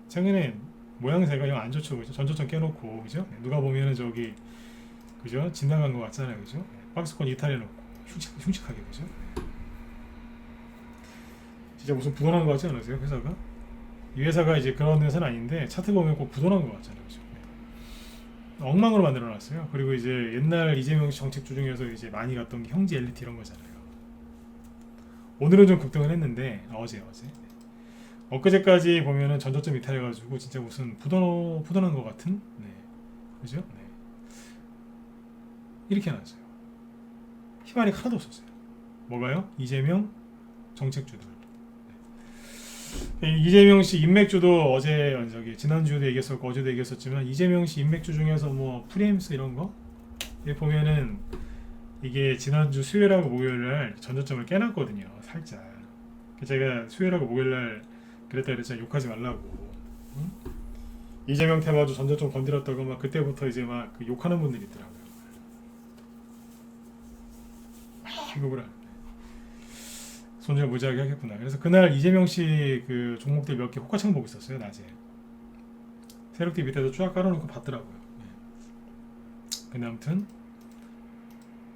최근에 모양새가 영 안 좋죠, 그죠? 전조점 깨놓고, 그죠? 누가 보면은 저기 그죠? 진단한 것 같잖아요, 그죠? 박스권 이탈해놓고 흉측하게, 그죠? 진짜 무슨 부도난 것 같지 않으세요, 회사가? 이 회사가 이제 그런 회사는 아닌데 차트 보면 꼭 부도난 것 같잖아요, 그죠? 엉망으로 만들어놨어요. 그리고 이제 옛날 이재명 정책주 중에서 이제 많이 갔던 게 형제 엘리트 이런 거잖아요. 오늘은 좀 급등을 했는데 어제 엊그제까지 보면은 전저점 이탈해가지고 진짜 무슨 부도난 것 같은, 네, 그죠? 네. 이렇게 해놨어요. 희망이 하나도 없었어요. 뭐가요? 이재명 정책주들. 네. 이재명 씨 인맥주도 어제 저기 지난주도 얘기했었고 어제도 얘기했었지만 이재명 씨 인맥주 중에서 뭐 프리엠스 이런 거 보면은 이게 지난주 수요일하고 목요일날 전저점을 깨놨거든요. 살짝. 제가 수요일하고 목요일날 그랬다 그랬잖아요. 욕하지 말라고. 응? 이재명 테마주 전저점 건드렸다고 막 그때부터 이제 막 그 욕하는 분들이 있더라고요. 욕을 하는데 손절 무지하게 하겠구나. 그래서 그날 이재명 씨 그 종목들 몇 개 호가창 보고 있었어요. 낮에 세력들 밑에서 쫙 깔아놓고 봤더라고요. 근데 아무튼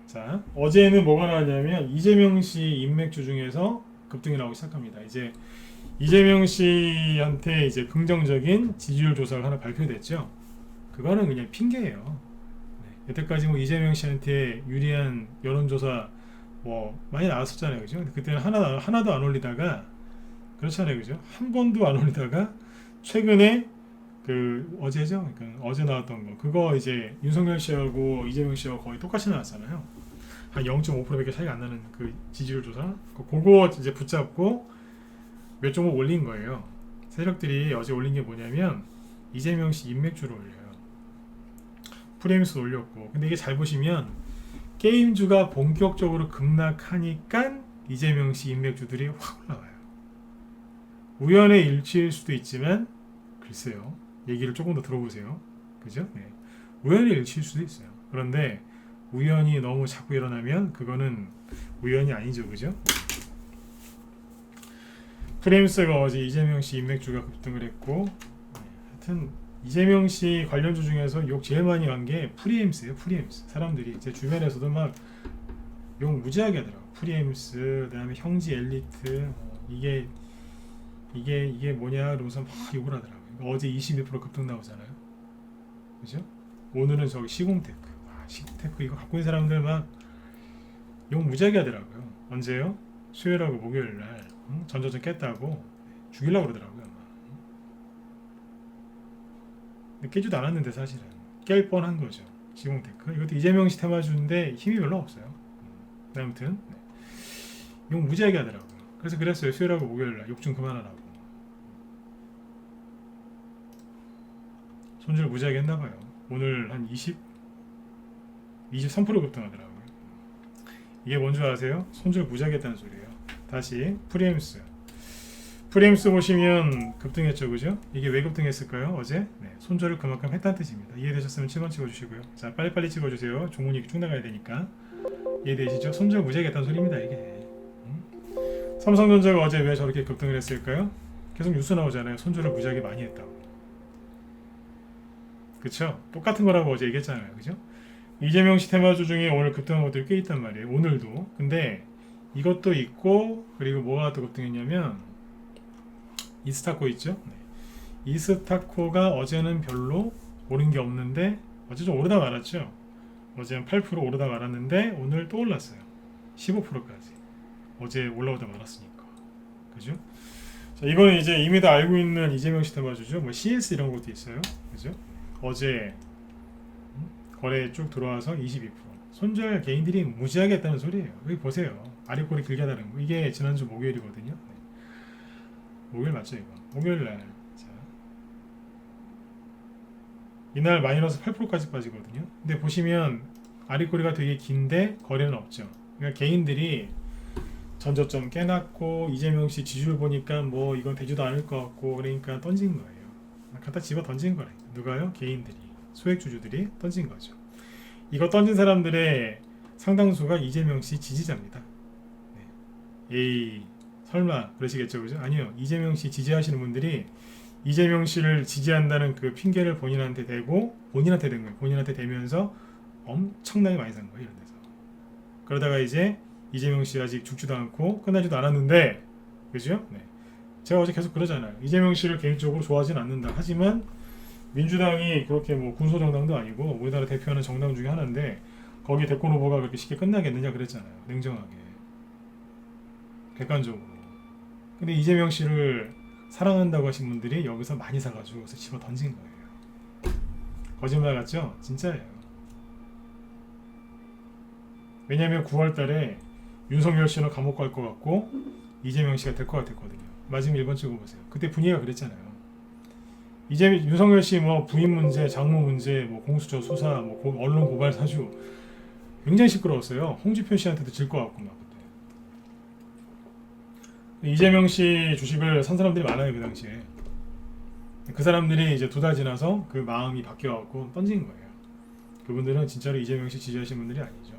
자 어제는 뭐가 나왔냐면 이재명 씨 인맥주 중에서 급등이 나오기 시작합니다. 이제 이재명 씨한테 이제 긍정적인 지지율 조사가 하나 발표됐죠. 그거는 그냥 핑계예요. 네. 여태까지 뭐 이재명 씨한테 유리한 여론조사 뭐 많이 나왔었잖아요, 그죠? 근데 그때는 하나도 안 올리다가 그렇잖아요, 그죠? 한 번도 안 올리다가 최근에 그 어제죠, 그러니까 어제 나왔던 거 그거 이제 윤석열 씨하고 이재명 씨하고 거의 똑같이 나왔잖아요. 한 0.5%밖에 차이가 안 나는 그 지지율 조사 그거 이제 붙잡고 몇 종목 올린 거예요. 세력들이 어제 올린 게 뭐냐면 이재명 씨 인맥주를 올려요. 프레임스 올렸고 근데 이게 잘 보시면 게임주가 본격적으로 급락하니까 이재명 씨 인맥주들이 확 올라와요. 우연의 일치일 수도 있지만 글쎄요. 얘기를 조금 더 들어보세요. 그죠? 네. 우연의 일치일 수도 있어요. 그런데 우연이 너무 자꾸 일어나면 그거는 우연이 아니죠. 그죠? 프레임스가 어제 이재명 씨 인맥주가 급등을 했고 하여튼 이재명 씨 관련주 중에서 욕 제일 많이 한 게 프리엠스예요. 프리엠스. 사람들이 제 주변에서도 막 욕 무지하게 하더라고. 프리엠스, 그다음에 형지 엘리트, 이게 뭐냐 그러면서 막 욕을 하더라고요. 어제 22% 급등 나오잖아요. 그죠? 오늘은 저기 시공테크. 와, 시공테크 이거 갖고 있는 사람들 막 욕 무지하게 하더라고요. 언제요? 수요일하고 목요일 날 전저점 깼다고 죽이려고 그러더라고요. 근데 깨지도 않았는데 사실은 깰 뻔한 거죠. 시공테크 이것도 이재명 씨 테마주인데 힘이 별로 없어요. 아무튼 욕 무지하게 하더라고요. 그래서 그랬어요. 수요일하고 목요일날 욕 좀 그만하라고. 손절 무지하게 했나봐요. 오늘 한 23% 급등하더라고요. 이게 뭔지 아세요? 손절 무지하게 했다는 소리예요. 다시 프리엠스 보시면 급등했죠, 그죠? 이게 왜 급등했을까요? 어제 손절을 그만큼 했다는 뜻입니다. 이해되셨으면 7번 찍어주시고요. 자, 빨리빨리 찍어주세요. 종문이 쭉 나가야 되니까. 이해되시죠? 손절 무지하게 했다는 소리입니다, 이게. 삼성전자가 어제 왜 저렇게 급등을 했을까요? 계속 뉴스 나오잖아요. 손절을 무지하게 많이 했다고. 그쵸? 똑같은 거라고 어제 얘기했잖아요, 그죠? 이재명 씨 테마주 중에 오늘 급등한 것들이 꽤 있단 말이에요. 오늘도. 근데 이것도 있고 그리고 뭐가 또 급등했냐면 이스타코 있죠? 이스타코가 어제는 별로 오른 게 없는데 어제 좀 오르다 말았죠? 어제 한 8% 오르다 말았는데 오늘 또 올랐어요. 15%까지. 어제 올라오다 말았으니까. 그죠? 자, 이거는 이제 이미 다 알고 있는 이재명 씨 테마주죠. 뭐 CS 이런 것도 있어요. 그죠? 어제 거래 쭉 들어와서 22%. 손절 개인들이 무지하게 했다는 소리예요. 여기 보세요. 아랫꼬리 길게 하다는 거. 이게 지난주 목요일이거든요. 목요일 맞죠 이거? 목요일날. 자, 이날 마이너스 8%까지 빠지거든요. 근데 보시면 아랫꼬리가 되게 긴데 거래는 없죠. 그러니까 개인들이 전저점 깨놨고 이재명 씨 지지율 보니까 뭐 이건 되지도 않을 것 같고 그러니까 던진 거예요. 갖다 집어 던진 거예요. 누가요? 개인들이. 소액주주들이 던진 거죠. 이거 던진 사람들의 상당수가 이재명 씨 지지자입니다. 에이 설마 그러시겠죠, 그죠? 아니요. 이재명 씨 지지하시는 분들이 이재명 씨를 지지한다는 그 핑계를 본인한테 대고 본인한테 된 거예요. 본인한테 대면서 엄청나게 많이 산 거예요, 이런 데서. 그러다가 이제 이재명 씨 아직 죽지도 않고 끝나지도 않았는데, 그죠? 네. 제가 어제 계속 그러잖아요. 이재명 씨를 개인적으로 좋아하지는 않는다. 하지만 민주당이 그렇게 뭐 군소정당도 아니고 우리나라 대표하는 정당 중에 하나인데 거기 대권 후보가 그렇게 쉽게 끝나겠느냐 그랬잖아요. 냉정하게. 객관적으로. 근데 이재명 씨를 사랑한다고 하신 분들이 여기서 많이 사가지고 여기서 집어 던진 거예요. 거짓말 같죠? 진짜예요. 왜냐면 9월 달에 윤석열 씨는 감옥 갈 것 같고 이재명 씨가 될 것 같았거든요. 맞으면 1번 찍어보세요. 그때 분위기가 그랬잖아요. 이제 윤석열 씨 뭐 부인 문제, 장모 문제, 뭐 공수처 수사, 뭐 언론 고발 사주 굉장히 시끄러웠어요. 홍준표 씨한테도 질 것 같고 막 그때. 이재명 씨 주식을 산 사람들이 많아요 그 당시에. 그 사람들이 이제 2달 지나서 그 마음이 바뀌어갖고 던진 거예요. 그분들은 진짜로 이재명 씨 지지하시는 분들이 아니죠.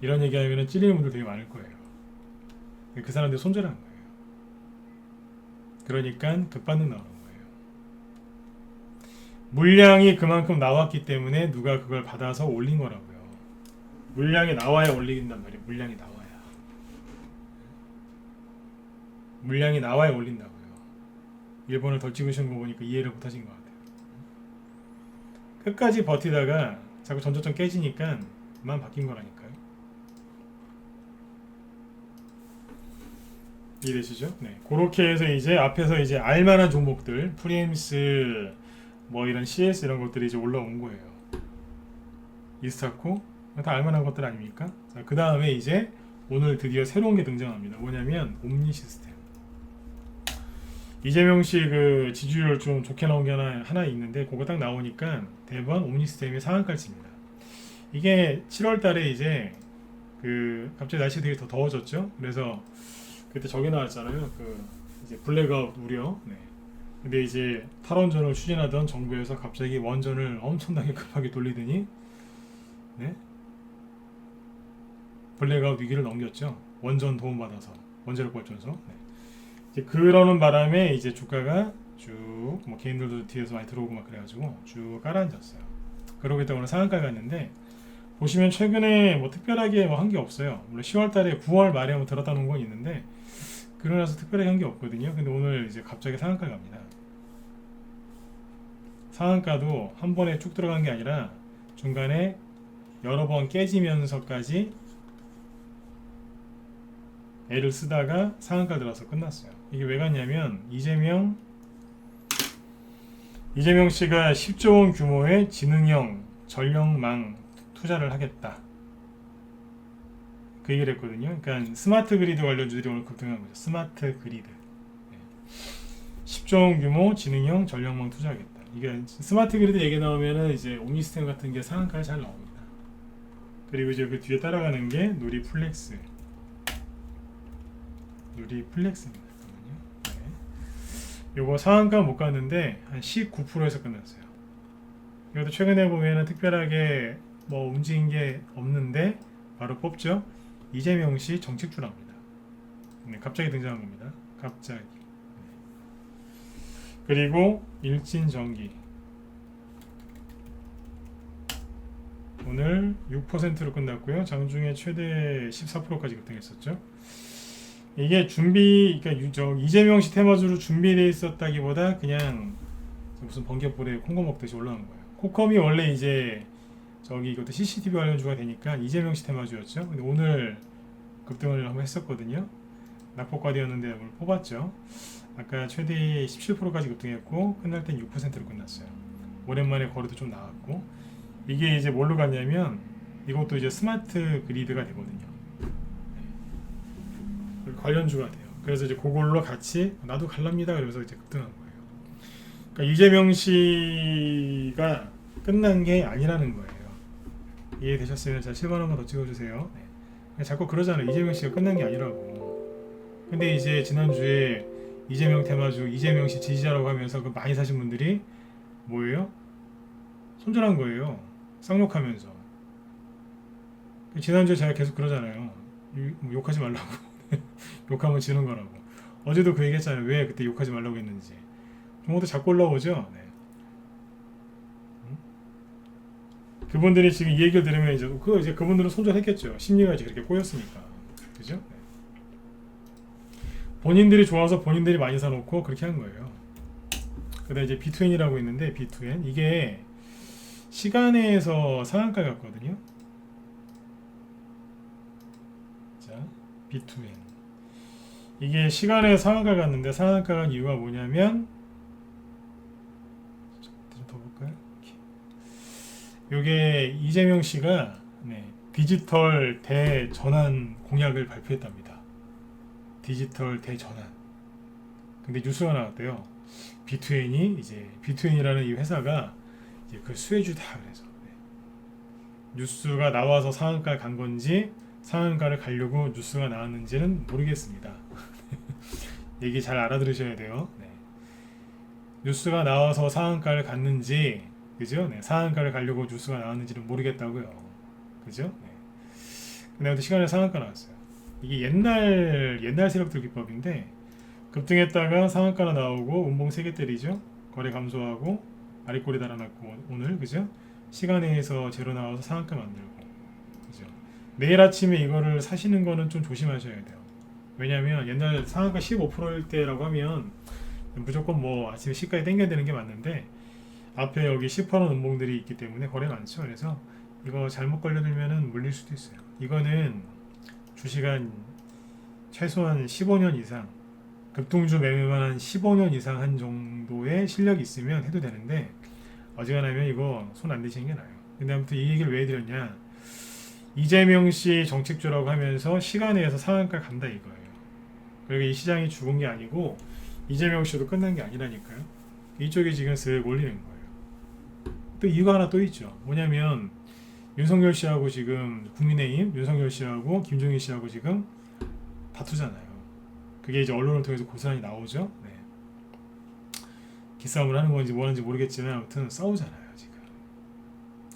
이런 얘기하면 찔리는 분들 되게 많을 거예요. 그 사람들 손절한 거예요. 그러니까 급반등 나오는 거예요. 물량이 그만큼 나왔기 때문에 누가 그걸 받아서 올린 거라고요. 물량이 나와야 올린단 말이에요. 물량이 나와야. 물량이 나와야 올린다고요. 일본을 덜 찍으시는 거 보니까 이해를 못 하신 것 같아요. 끝까지 버티다가 자꾸 전저점 깨지니까 만 바뀐 거라니까요. 이해되시죠? 네. 그렇게 해서 이제 앞에서 이제 알만한 종목들, 프리엠스, 뭐 이런 CS 이런 것들이 이제 올라온 거예요. 이스타코 다 알만한 것들 아닙니까? 자, 그 다음에 이제 오늘 드디어 새로운 게 등장합니다. 뭐냐면 옴니 시스템. 이재명 씨 그 지지율 좀 좋게 나온 게 하나 있는데 그거 딱 나오니까 대번 옴니 시스템이 상한가를 칩니다. 이게 7월 달에 이제 그 갑자기 날씨가 되게 더 더워졌죠. 그래서 그때 저기 나왔잖아요. 그 이제 블랙아웃 우려. 네. 근데 이제 탈원전을 추진하던 정부에서 갑자기 원전을 엄청나게 급하게 돌리더니 네? 블랙아웃 위기를 넘겼죠. 원전 도움받아서 원자력 발전소. 네. 이제 그러는 바람에 이제 주가가 쭉 뭐 개인들도 뒤에서 많이 들어오고 막 그래가지고 쭉 깔아앉았어요. 그러고 있다가 오늘 상한가 갔는데 보시면 최근에 뭐 특별하게 뭐 한 게 없어요. 물론 10월달에 9월 말에 한번 들었다 놓은 건 있는데 그러고 나서 특별하게 한 게 없거든요. 근데 오늘 이제 갑자기 상한가 갑니다. 상한가도 한 번에 쭉 들어간 게 아니라 중간에 여러 번 깨지면서까지 애를 쓰다가 상한가 들어서 끝났어요. 이게 왜 갔냐면 이재명 씨가 10조 원 규모의 지능형 전력망 투자를 하겠다. 그 얘기를 했거든요. 그러니까 스마트 그리드 관련주들이 오늘 급등한 거죠. 스마트 그리드. 10조 원 규모 지능형 전력망 투자하겠다. 이게 스마트 그리드 얘기 나오면은 이제 옴니스템 같은 게 상한가에 잘 나옵니다. 그리고 이제 그 뒤에 따라가는 게 누리플렉스. 누리플렉스입니다. 네. 요거 상한가 못 갔는데 한 19%에서 끝났어요. 이것도 최근에 보면은 특별하게 뭐 움직인 게 없는데 바로 뽑죠. 이재명 씨 정책주랍니다. 네, 갑자기 등장한 겁니다. 갑자기. 네. 그리고 일진전기 오늘 6%로 끝났고요. 장중에 최대 14%까지 급등했었죠. 이게 그러니까 이재명 씨 테마주로 준비되어 있었다기보다 그냥 무슨 번개불에 콩고 먹듯이 올라온 거예요. 코컴이 원래 이제 이것도 CCTV 관련주가 되니까 이재명 씨 테마주였죠. 근데 오늘 급등을 한번 했었거든요. 낙폭과대였는데 오늘 뽑았죠. 아까 최대 17%까지 급등했고 끝날 땐 6%로 끝났어요. 오랜만에 거래도 좀 나왔고 이게 이제 뭘로 갔냐면 이것도 이제 스마트 그리드가 되거든요. 관련주가 돼요. 그래서 이제 그걸로 같이 나도 갈랍니다. 그러면서 이제 급등한 거예요. 그러니까 이재명 씨가 끝난 게 아니라는 거예요. 이해되셨으면 자 7번 한번 더 찍어주세요. 네. 자꾸 그러잖아요. 이재명 씨가 끝난 게 아니라고. 근데 이제 지난주에 이재명 테마주 이재명 씨 지지자라고 하면서 그 많이 사신 분들이 뭐예요? 손절한 거예요. 쌍욕하면서. 지난주에 제가 계속 그러잖아요. 욕하지 말라고. 욕하면 지는 거라고. 어제도 그 얘기 했잖아요. 왜 그때 욕하지 말라고 했는지. 종목도 자꾸 올라오죠. 네. 그분들이 지금 이 얘기를 들으면 이제 그분들은 손절했겠죠. 심리가 이제 그렇게 꼬였으니까. 그죠? 네. 본인들이 좋아서 본인들이 많이 사놓고 그렇게 한 거예요. 그다음에 이제 B2N이라고 있는데 B2N 이게 시간에서 상한가 갔거든요. 자, B2N 이게 시간에 상한가 갔는데 상한가 간 이유가 뭐냐면 좀 더 볼까요? 요게 이재명 씨가 디지털 대전환 공약을 발표했답니다. 디지털 대전환. 근데 뉴스가 나왔대요. 비트웬이라는 이 회사가 이제 그 수혜주다 그래서 뉴스가 나와서 상한가 간 건지 상한가를 가려고 뉴스가 나왔는지는 모르겠습니다. 얘기 잘 알아들으셔야 돼요. 네. 뉴스가 나와서 상한가를 갔는지, 그죠? 네. 상한가를 가려고 뉴스가 나왔는지는 모르겠다고요. 그죠? 네. 근데 아무튼 시간에 상한가 나왔어요. 이게 옛날 세력들 기법인데 급등했다가 상한가가 나오고 운봉 3개 때리죠. 거래 감소하고 아랫꼬리 달아놨고 오늘 그죠? 시간에서 제로 나와서 상한가 만들고 그죠? 내일 아침에 이거를 사시는 거는 좀 조심하셔야 돼요. 왜냐면 옛날 상한가 15%일 때라고 하면 무조건 뭐 아침에 시가에 땡겨야 되는 게 맞는데 앞에 여기 10% 운봉들이 있기 때문에 거래 많죠. 그래서 이거 잘못 걸려들면은 물릴 수도 있어요. 이거는 주식한 최소한 15년 이상 급등주 매매만 한 15년 이상 한 정도의 실력이 있으면 해도 되는데 어지간하면 이거 손 안 대시는 게 나아요. 근데 아무튼 이 얘기를 왜 해드렸냐, 이재명 씨 정책주라고 하면서 시간에서 상한가 간다 이거예요. 그러니까 이 시장이 죽은 게 아니고 이재명 씨도 끝난 게 아니라니까요. 이쪽이 지금 쓱 올리는 거예요. 또 이유가 하나 또 있죠. 뭐냐면 윤석열 씨하고 지금 국민의힘 윤석열 씨하고 김종인 씨하고 지금 다투잖아요. 그게 이제 언론을 통해서 고스란히 나오죠. 네. 기싸움을 하는 건지 뭐 하는지 모르겠지만 아무튼 싸우잖아요 지금.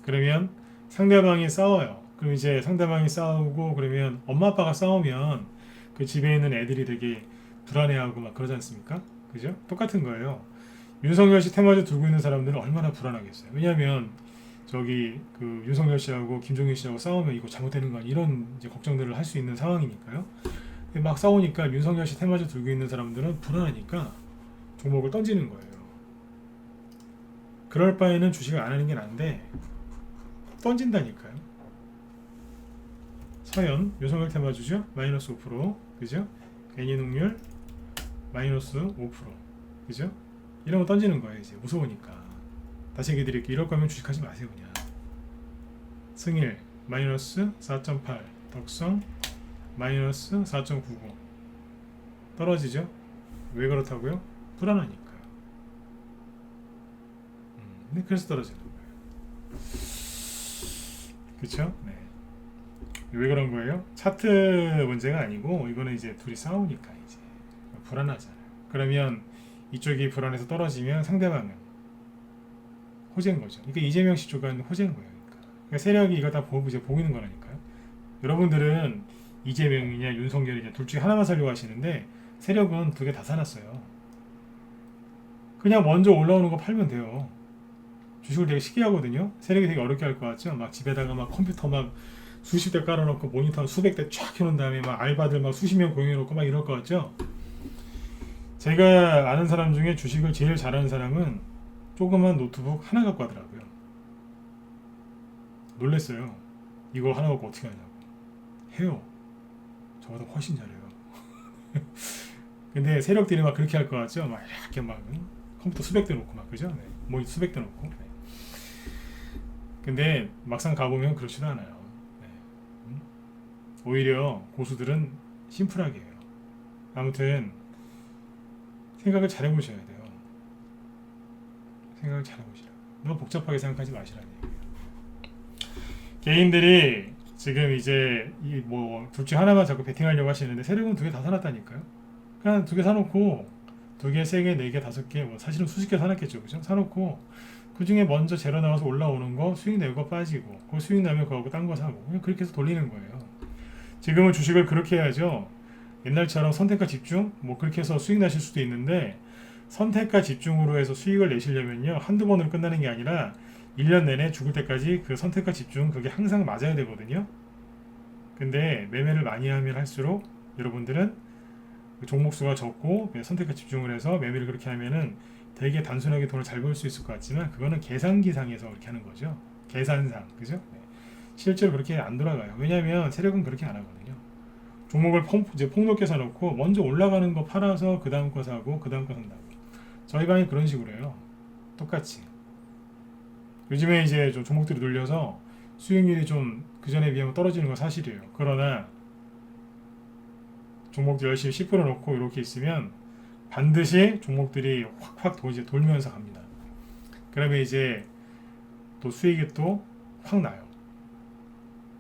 그러면 상대방이 싸워요. 그럼 이제 상대방이 싸우고 그러면 엄마 아빠가 싸우면 그 집에 있는 애들이 되게 불안해하고 막 그러지 않습니까? 그죠? 똑같은 거예요. 윤석열 씨 테마주 들고 있는 사람들은 얼마나 불안하겠어요. 왜냐하면 저기 그 윤석열 씨하고 김종인 씨하고 싸우면 이거 잘못되는 거 아니 이런 이제 걱정들을 할 수 있는 상황이니까요. 막 싸우니까 윤석열 씨 테마주 들고 있는 사람들은 불안하니까 종목을 던지는 거예요. 그럴 바에는 주식을 안 하는 게 나은데 던진다니까요. 서현 윤석열 테마주죠. 마이너스 5%, 그죠? 애니농률 마이너스 5%, 그죠? 이런 거 던지는 거예요. 이제 무서우니까. 다시 얘기 드릴게요. 이럴 거면 주식하지 마세요 그냥. 승일 마이너스 4.8, 덕성 마이너스 4.99 떨어지죠? 왜 그렇다고요? 불안하니까요. 근데 그래서 떨어지는 거예요. 그쵸? 네. 왜 그런 거예요? 차트 문제가 아니고 이거는 이제 둘이 싸우니까 이제 불안하잖아요. 그러면 이쪽이 불안해서 떨어지면 상대방은 호재인 거죠. 그러니까 이재명 씨 쪽은 호재인 거예요. 그러니까 세력이 이거 다 이제 보이는 거라니까요. 여러분들은 이재명이냐 윤석열이냐 둘 중에 하나만 살려고 하시는데 세력은 두 개 다 사놨어요. 그냥 먼저 올라오는 거 팔면 돼요. 주식을 되게 쉽게 하거든요. 세력이 되게 어렵게 할 것 같죠. 막 집에다가 막 컴퓨터 막 수십 대 깔아놓고 모니터 수백 대 쫙 해놓은 다음에 막 알바들 막 수십 명 고용해놓고 막 이럴 것 같죠. 제가 아는 사람 중에 주식을 제일 잘하는 사람은 조그만 노트북 하나 갖고 하더라고요. 놀랬어요. 이거 하나 갖고 어떻게 하냐고. 해요. 저보다 훨씬 잘해요. 근데 세력들이 막 그렇게 할 것 같죠. 막 이렇게 막 컴퓨터 수백 대 놓고 막 그죠. 네. 뭐 수백 대 놓고. 네. 근데 막상 가보면 그렇지도 않아요. 네. 오히려 고수들은 심플하게 해요. 아무튼 생각을 잘 해보셔야 돼요. 생각을 잘 해보시라고. 너무 복잡하게 생각하지 마시라는 얘기예요. 개인들이 지금 이제 이 뭐 둘 중 하나만 자꾸 베팅하려고 하시는데 세력은 두 개 다 사놨다니까요. 그냥 두 개 사놓고 두 개, 세 개, 네 개, 다섯 개, 뭐 사실은 수십 개 사놨겠죠, 그죠? 사놓고 그 중에 먼저 제로 나와서 올라오는 거 수익 내고 빠지고, 그 수익 나면 그거하고 딴 거 사고 그냥 그렇게 해서 돌리는 거예요. 지금은 주식을 그렇게 해야죠. 옛날처럼 선택과 집중 뭐 그렇게 해서 수익 나실 수도 있는데 선택과 집중으로 해서 수익을 내시려면요 한두 번으로 끝나는 게 아니라 1년 내내 죽을 때까지 그 선택과 집중 그게 항상 맞아야 되거든요. 근데 매매를 많이 하면 할수록 여러분들은 종목수가 적고 선택과 집중을 해서 매매를 그렇게 하면은 되게 단순하게 돈을 잘 벌 수 있을 것 같지만 그거는 계산기상에서 그렇게 하는 거죠. 계산상, 그죠? 네. 실제로 그렇게 안 돌아가요. 왜냐하면 세력은 그렇게 안 하거든요. 종목을 이제 폭넓게 사놓고 먼저 올라가는 거 팔아서 그 다음 거 사고 그 다음 거 산다고. 저희 방이 그런 식으로 해요. 똑같이. 요즘에 이제 좀 종목들이 눌려서 수익률이 좀 그전에 비하면 떨어지는 건 사실이에요. 그러나 종목도 열심히 10% 놓고 이렇게 있으면 반드시 종목들이 확확 이제 돌면서 갑니다. 그러면 이제 또 수익이 또 확 나요.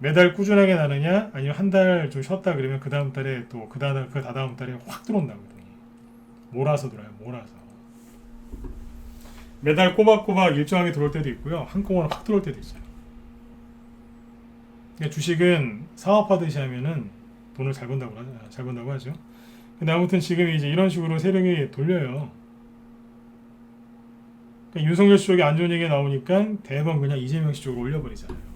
매달 꾸준하게 나느냐, 아니면 한 달 좀 쉬었다 그러면 그 다음 달에 또 그 다다음 달에 확 들어온다고 돈이. 몰아서 돌아요. 몰아서. 매달 꼬박꼬박 일정하게 들어올 때도 있고요. 한꺼번에 확 들어올 때도 있어요. 그러니까 주식은 사업하듯이 하면은 돈을 잘 번다고 하죠. 근데 아무튼 지금 이제 이런 식으로 세력이 돌려요. 그러니까 윤석열 씨 쪽에 안 좋은 얘기가 나오니까 대번 그냥 이재명 씨 쪽으로 올려버리잖아요.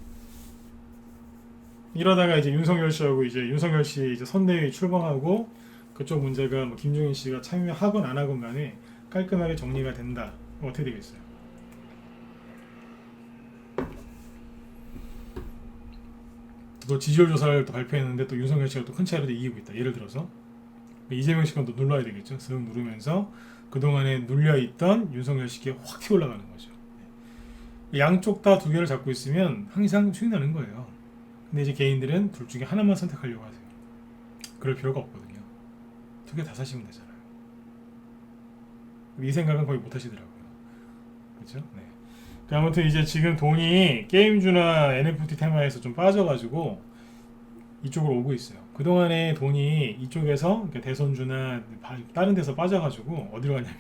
이러다가 이제 윤석열 씨하고 이제 윤석열 씨 이제 선대위 출범하고 그쪽 문제가 뭐 김종인 씨가 참여하건 안 하건 간에 깔끔하게 정리가 된다. 어떻게 되겠어요? 또 지지율 조사를 또 발표했는데 또 윤석열 씨가 또 큰 차이로 이기고 있다. 예를 들어서 이재명 씨가 또 눌러야 되겠죠. 쓱 누르면서 그동안에 눌려있던 윤석열 씨가 확 튀어 올라가는 거죠. 양쪽 다 두 개를 잡고 있으면 항상 수익 나는 거예요. 근데 이제 개인들은 둘 중에 하나만 선택하려고 하세요. 그럴 필요가 없거든요. 두 개 다 사시면 되잖아요. 이 생각은 거의 못 하시더라고요. 그렇죠? 네. 아무튼 이제 지금 돈이 게임주나 NFT 테마에서 좀 빠져가지고 이쪽으로 오고 있어요. 그동안에 돈이 이쪽에서 그러니까 대선주나 다른 데서 빠져가지고 어디로 가냐면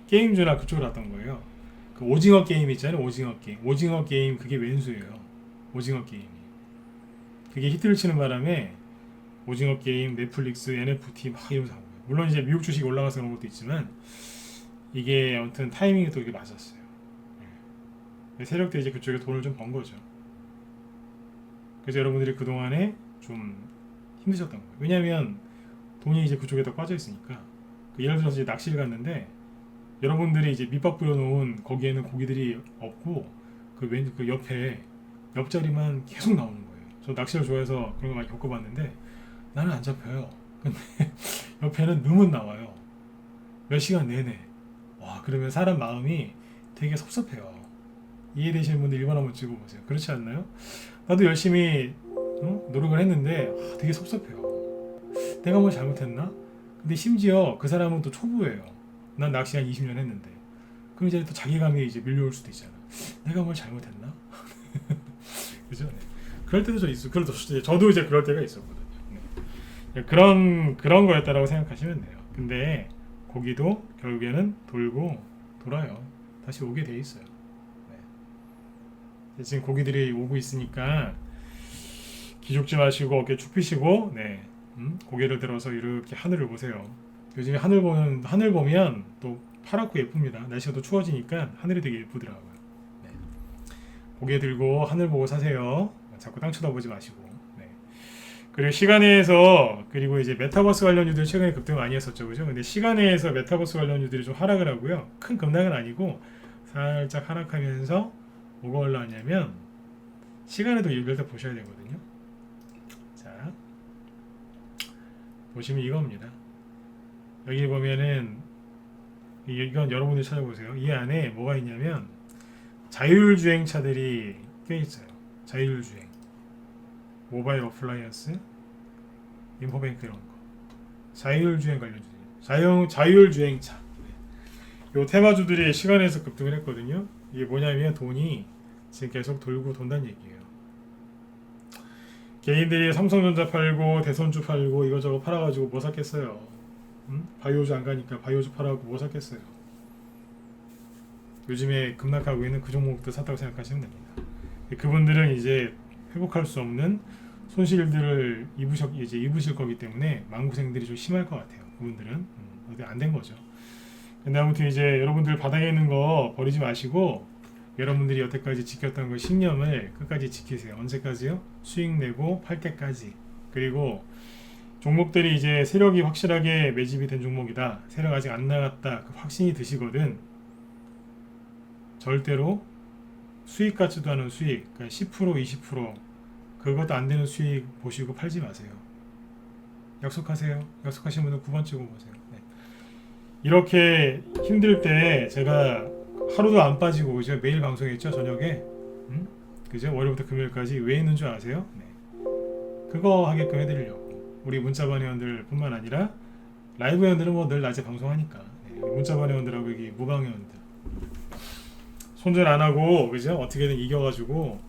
게임주나 그쪽으로 갔던 거예요. 그 오징어 게임 있잖아요. 오징어 게임 그게 왼수예요. 오징어 게임이. 그게 히트를 치는 바람에 오징어 게임, 넷플릭스, NFT 막 이러면서 하고요. 물론 이제 미국 주식이 올라가서 그런 것도 있지만 이게 아무튼 타이밍이 또 이렇게 맞았어요. 세력들이 이제 그쪽에 돈을 좀 번 거죠. 그래서 여러분들이 그동안에 좀 힘드셨던 거예요. 왜냐하면 돈이 이제 그쪽에 더 빠져 있으니까. 예를 들어서 이제 낚시를 갔는데 여러분들이 이제 밑밥 뿌려놓은 거기에는 고기들이 없고 그 옆에 옆자리만 계속 나오는 거예요. 저 낚시를 좋아해서 그런 거 많이 겪어봤는데 나는 안 잡혀요. 근데 옆에는 누문 나와요. 몇 시간 내내. 와, 그러면 사람 마음이 되게 섭섭해요. 이해되시는 분들 1번 한번 찍어보세요. 그렇지 않나요? 나도 열심히 노력을 했는데 되게 섭섭해요. 내가 뭘 잘못했나? 근데 심지어 그 사람은 또 초보예요. 난 낚시 한 20년 했는데. 그럼 이제 또 자괴감이 이제 밀려올 수도 있잖아. 내가 뭘 잘못했나? 그죠? 네. 그럴 때도 저도 이제 그럴 때가 있었거든요. 네. 그런 거였다라고 생각하시면 돼요. 근데 고기도 결국에는 돌고 돌아요. 다시 오게 돼 있어요. 네. 지금 고기들이 오고 있으니까 기죽지 마시고 어깨 축 펴시고 네. 고개를 들어서 이렇게 하늘을 보세요. 요즘에 하늘 보면 또 파랗고 예쁩니다. 날씨가 또 추워지니까 하늘이 되게 예쁘더라고요. 네. 고개 들고 하늘 보고 사세요. 자꾸 땅 쳐다보지 마시고. 네. 그리고 시간에서 그리고 이제 메타버스 관련주들 최근에 급등 많이 했었죠, 그죠? 근데 시간에서 메타버스 관련주들이 좀 하락을 하고요. 큰 급락은 아니고 살짝 하락하면서 뭐가 올라왔냐면 시간에도 이걸 다 보셔야 되거든요. 자, 보시면 이겁니다. 여기 보면은 이건 여러분들이 찾아보세요. 이 안에 뭐가 있냐면 자율주행차들이 껴있어요. 자율주행, 모바일 어플라이언스, 인포뱅크 이런 거. 자율주행 관련주들. 자율주행차. 요 테마주들이 시간에서 급등을 했거든요. 이게 뭐냐면 돈이 지금 계속 돌고 돈다는 얘기예요. 개인들이 삼성전자 팔고 대선주 팔고 이거저거 팔아가지고 뭐 샀겠어요? 바이오주 안 가니까 바이오주 팔아가지고 뭐 샀겠어요? 요즘에 급락하고 있는 그 종목도 샀다고 생각하시면 됩니다. 그분들은 이제 회복할 수 없는 손실들을 입으실 거기 때문에 마음고생들이 좀 심할 것 같아요. 그분들은 어디 안 된 거죠. 근데 아무튼 이제 여러분들 바닥에 있는 거 버리지 마시고 여러분들이 여태까지 지켰던 그 신념을 끝까지 지키세요. 언제까지요? 수익 내고 팔 때까지. 그리고 종목들이 이제 세력이 확실하게 매집이 된 종목이다. 세력 아직 안 나갔다. 그 확신이 드시거든. 절대로 수익 같지도 않은 수익, 그러니까 10%, 20% 그것도 안 되는 수익 보시고 팔지 마세요. 약속하세요. 약속하신 분은 9번 찍어보세요. 네. 이렇게 힘들 때 제가 하루도 안 빠지고 그죠? 매일 방송했죠, 저녁에. 그죠? 월요일부터 금요일까지 왜 있는 줄 아세요? 네. 그거 하게끔 해드리려고. 우리 문자반 회원들 뿐만 아니라 라이브 회원들은 뭐 늘 낮에 방송하니까. 네, 문자반 회원들하고 여기 무방 회원들 손절 안 하고 그죠? 어떻게든 이겨가지고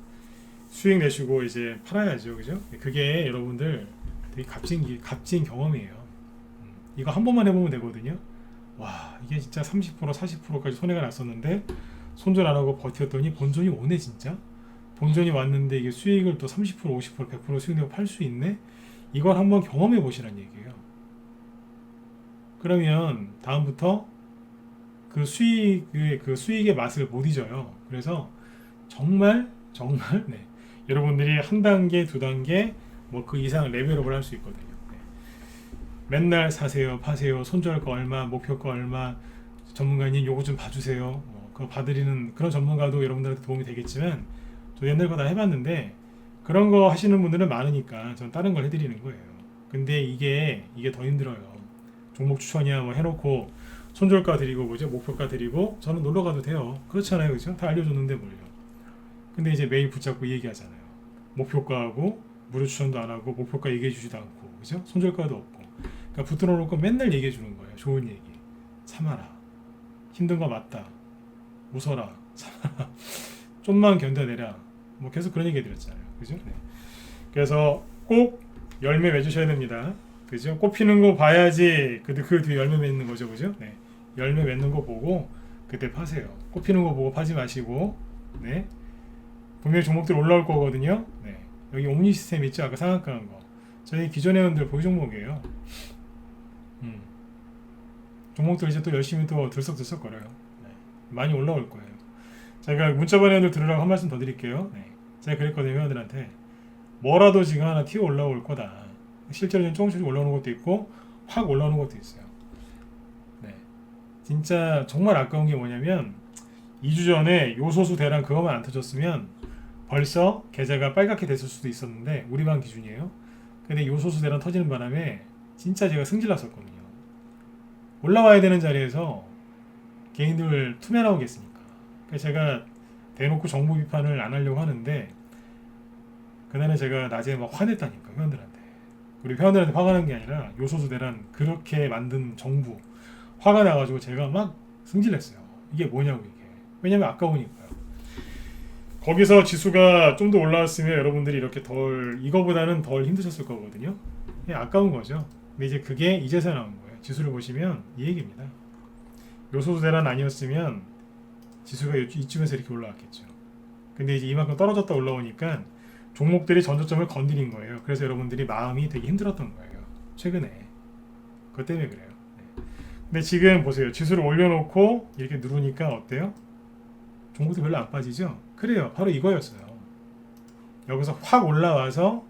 수익 내시고 이제 팔아야죠, 그죠? 그게 여러분들 되게 값진 경험이에요. 이거 한 번만 해보면 되거든요. 와, 이게 진짜 30% 40%까지 손해가 났었는데 손절 안 하고 버텼더니 본전이 오네 진짜. 본전이 왔는데 이게 수익을 또 30% 50% 100% 수익 내고 팔 수 있네. 이걸 한번 경험해 보시라는 얘기예요. 그러면 다음부터 그 수익의 맛을 못 잊어요. 그래서 정말 네. 여러분들이 한 단계, 두 단계, 뭐 그 이상 레벨업을 할 수 있거든요. 네. 맨날 사세요, 파세요, 손절가 얼마, 목표가 얼마, 전문가님 요거 좀 봐주세요. 그거 봐드리는 그런 전문가도 여러분들한테 도움이 되겠지만, 저 옛날 거 다 해봤는데 그런 거 하시는 분들은 많으니까 전 다른 걸 해드리는 거예요. 근데 이게 더 힘들어요. 종목 추천이야 뭐 해놓고 손절가 드리고 뭐죠, 목표가 드리고 저는 놀러 가도 돼요. 그렇잖아요, 그죠? 다 알려줬는데 뭘요. 근데 이제 매일 붙잡고 얘기하잖아요. 목표가하고 무료 추천도 안 하고 목표가 얘기해 주지도 않고, 그죠? 손절가도 없고. 그러니까 붙들어 놓고 맨날 얘기해 주는 거예요. 좋은 얘기. 참아라. 힘든 거 맞다. 웃어라. 참아라. 좀만 견뎌내라. 뭐 계속 그런 얘기 해드렸잖아요. 그죠? 네. 그래서 꼭 열매 맺으셔야 됩니다. 그죠? 꽃 피는 거 봐야지 그 뒤에 열매 맺는 거죠. 그죠? 네. 열매 맺는 거 보고 그때 파세요. 꽃 피는 거 보고 파지 마시고, 네. 분명히 종목들 올라올 거거든요. 네. 여기 옴니 시스템 있죠? 아까 상한가한 거. 저희 기존 회원들 보유 종목이에요. 종목들 이제 또 열심히 또 들썩들썩 거려요. 네. 많이 올라올 거예요. 제가 문자반 회원들 들으라고 한 말씀 더 드릴게요. 네. 제가 그랬거든요, 회원들한테. 뭐라도 지금 하나 튀어 올라올 거다. 실제로 조금씩 올라오는 것도 있고 확 올라오는 것도 있어요. 네. 진짜 정말 아까운 게 뭐냐면 2주 전에 요소수 대란 그거만 안 터졌으면 벌써 계좌가 빨갛게 됐을 수도 있었는데, 우리 방 기준이에요. 근데 요소수 대란 터지는 바람에 진짜 제가 승질났었거든요. 올라와야 되는 자리에서 개인들 투매나오겠습니까? 그래서 제가 대놓고 정부 비판을 안 하려고 하는데, 그날은 제가 낮에 막 화냈다니까, 회원들한테. 우리 회원들한테 화가 난 게 아니라 요소수 대란 그렇게 만든 정부 화가 나가지고 제가 막 승질냈어요. 이게 뭐냐고 이게. 왜냐면 아까우니까요. 거기서 지수가 좀 더 올라왔으면 여러분들이 이렇게 이거보다는 덜 힘드셨을 거거든요. 아까운 거죠. 근데 이제 그게 이제서 나온 거예요. 지수를 보시면 이 얘기입니다. 요소수 대란 아니었으면 지수가 이쯤에서 이렇게 올라왔겠죠. 근데 이제 이만큼 떨어졌다 올라오니까 종목들이 전저점을 건드린 거예요. 그래서 여러분들이 마음이 되게 힘들었던 거예요. 최근에. 그것 때문에 그래요. 네. 근데 지금 보세요. 지수를 올려놓고 이렇게 누르니까 어때요? 종목도 별로 안 빠지죠? 그래요. 바로 이거였어요. 여기서 확 올라와서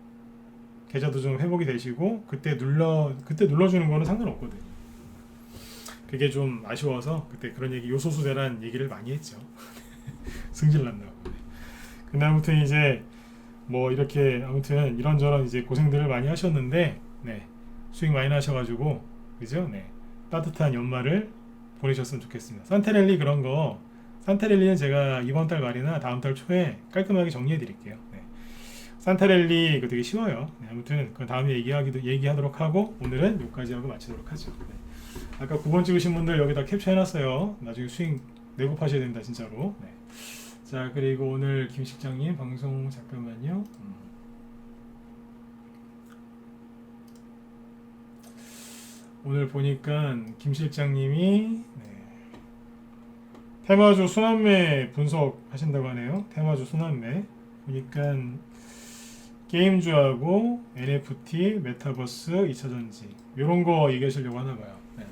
계좌도 좀 회복이 되시고 그때 눌러주는 거는 상관없거든요. 그게 좀 아쉬워서 그때 그런 얘기, 요소수 대란 얘기를 많이 했죠. 승질 난다고. 그다음부터 이제 뭐 이렇게 아무튼 이런저런 이제 고생들을 많이 하셨는데, 네, 수익 많이 나셔가지고, 그죠? 네, 따뜻한 연말을 보내셨으면 좋겠습니다. 산테랠리 그런 거, 산테랠리는 제가 이번 달 말이나 다음 달 초에 깔끔하게 정리해 드릴게요. 네. 산테랠리 그거 되게 쉬워요. 네, 아무튼 그 다음에 얘기하도록 하고 오늘은 여기까지 하고 마치도록 하죠. 네. 아까 9번 찍으신 분들 여기다 캡처해놨어요. 나중에 수익 내고 파셔야 된다 진짜로. 네. 자, 그리고 오늘 김 실장님 방송 잠깐만요. 오늘 보니까 김 실장님이 테마주 순환매 분석하신다고 하네요. 테마주 순환매 보니까 게임주하고 NFT, 메타버스, 2차전지 이런 거 얘기하시려고 하나봐요. 네.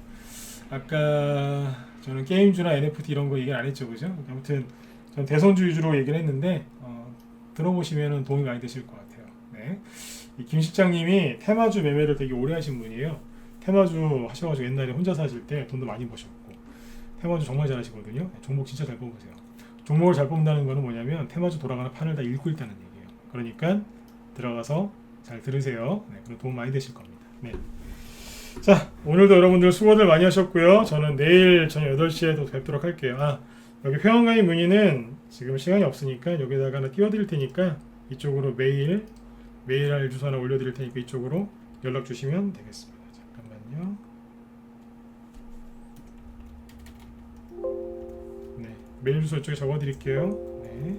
아까 저는 게임주나 NFT 이런 거 얘기 안 했죠, 그죠? 아무튼 전 대선주 위주로 얘기를 했는데 들어보시면 도움이 많이 되실 것 같아요. 네. 이 김 실장님이 테마주 매매를 되게 오래 하신 분이에요. 테마주 하셔가지고 옛날에 혼자 사실 때 돈도 많이 버셨고, 테마주 정말 잘하시거든요. 종목 진짜 잘 뽑으세요. 종목을 잘 뽑는다는 거는 뭐냐면 테마주 돌아가는 판을 다 읽고 있다는 얘기예요. 그러니까 들어가서 잘 들으세요. 네, 그럼 도움 많이 되실 겁니다. 네. 자, 오늘도 여러분들 수고들 많이 하셨고요. 저는 내일 저녁 8시에 또 뵙도록 할게요. 여기 회원가입 문의는 지금 시간이 없으니까 여기다가 하나 띄워드릴 테니까 이쪽으로 메일할 주소 하나 올려드릴 테니까 이쪽으로 연락 주시면 되겠습니다. 잠깐만요. 메일 주소 이쪽에 적어드릴게요. 네.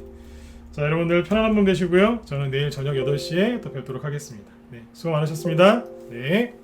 자, 여러분들 편안한 밤 되시고요. 저는 내일 저녁 8시에 또 뵙도록 하겠습니다. 네, 수고 많으셨습니다. 네.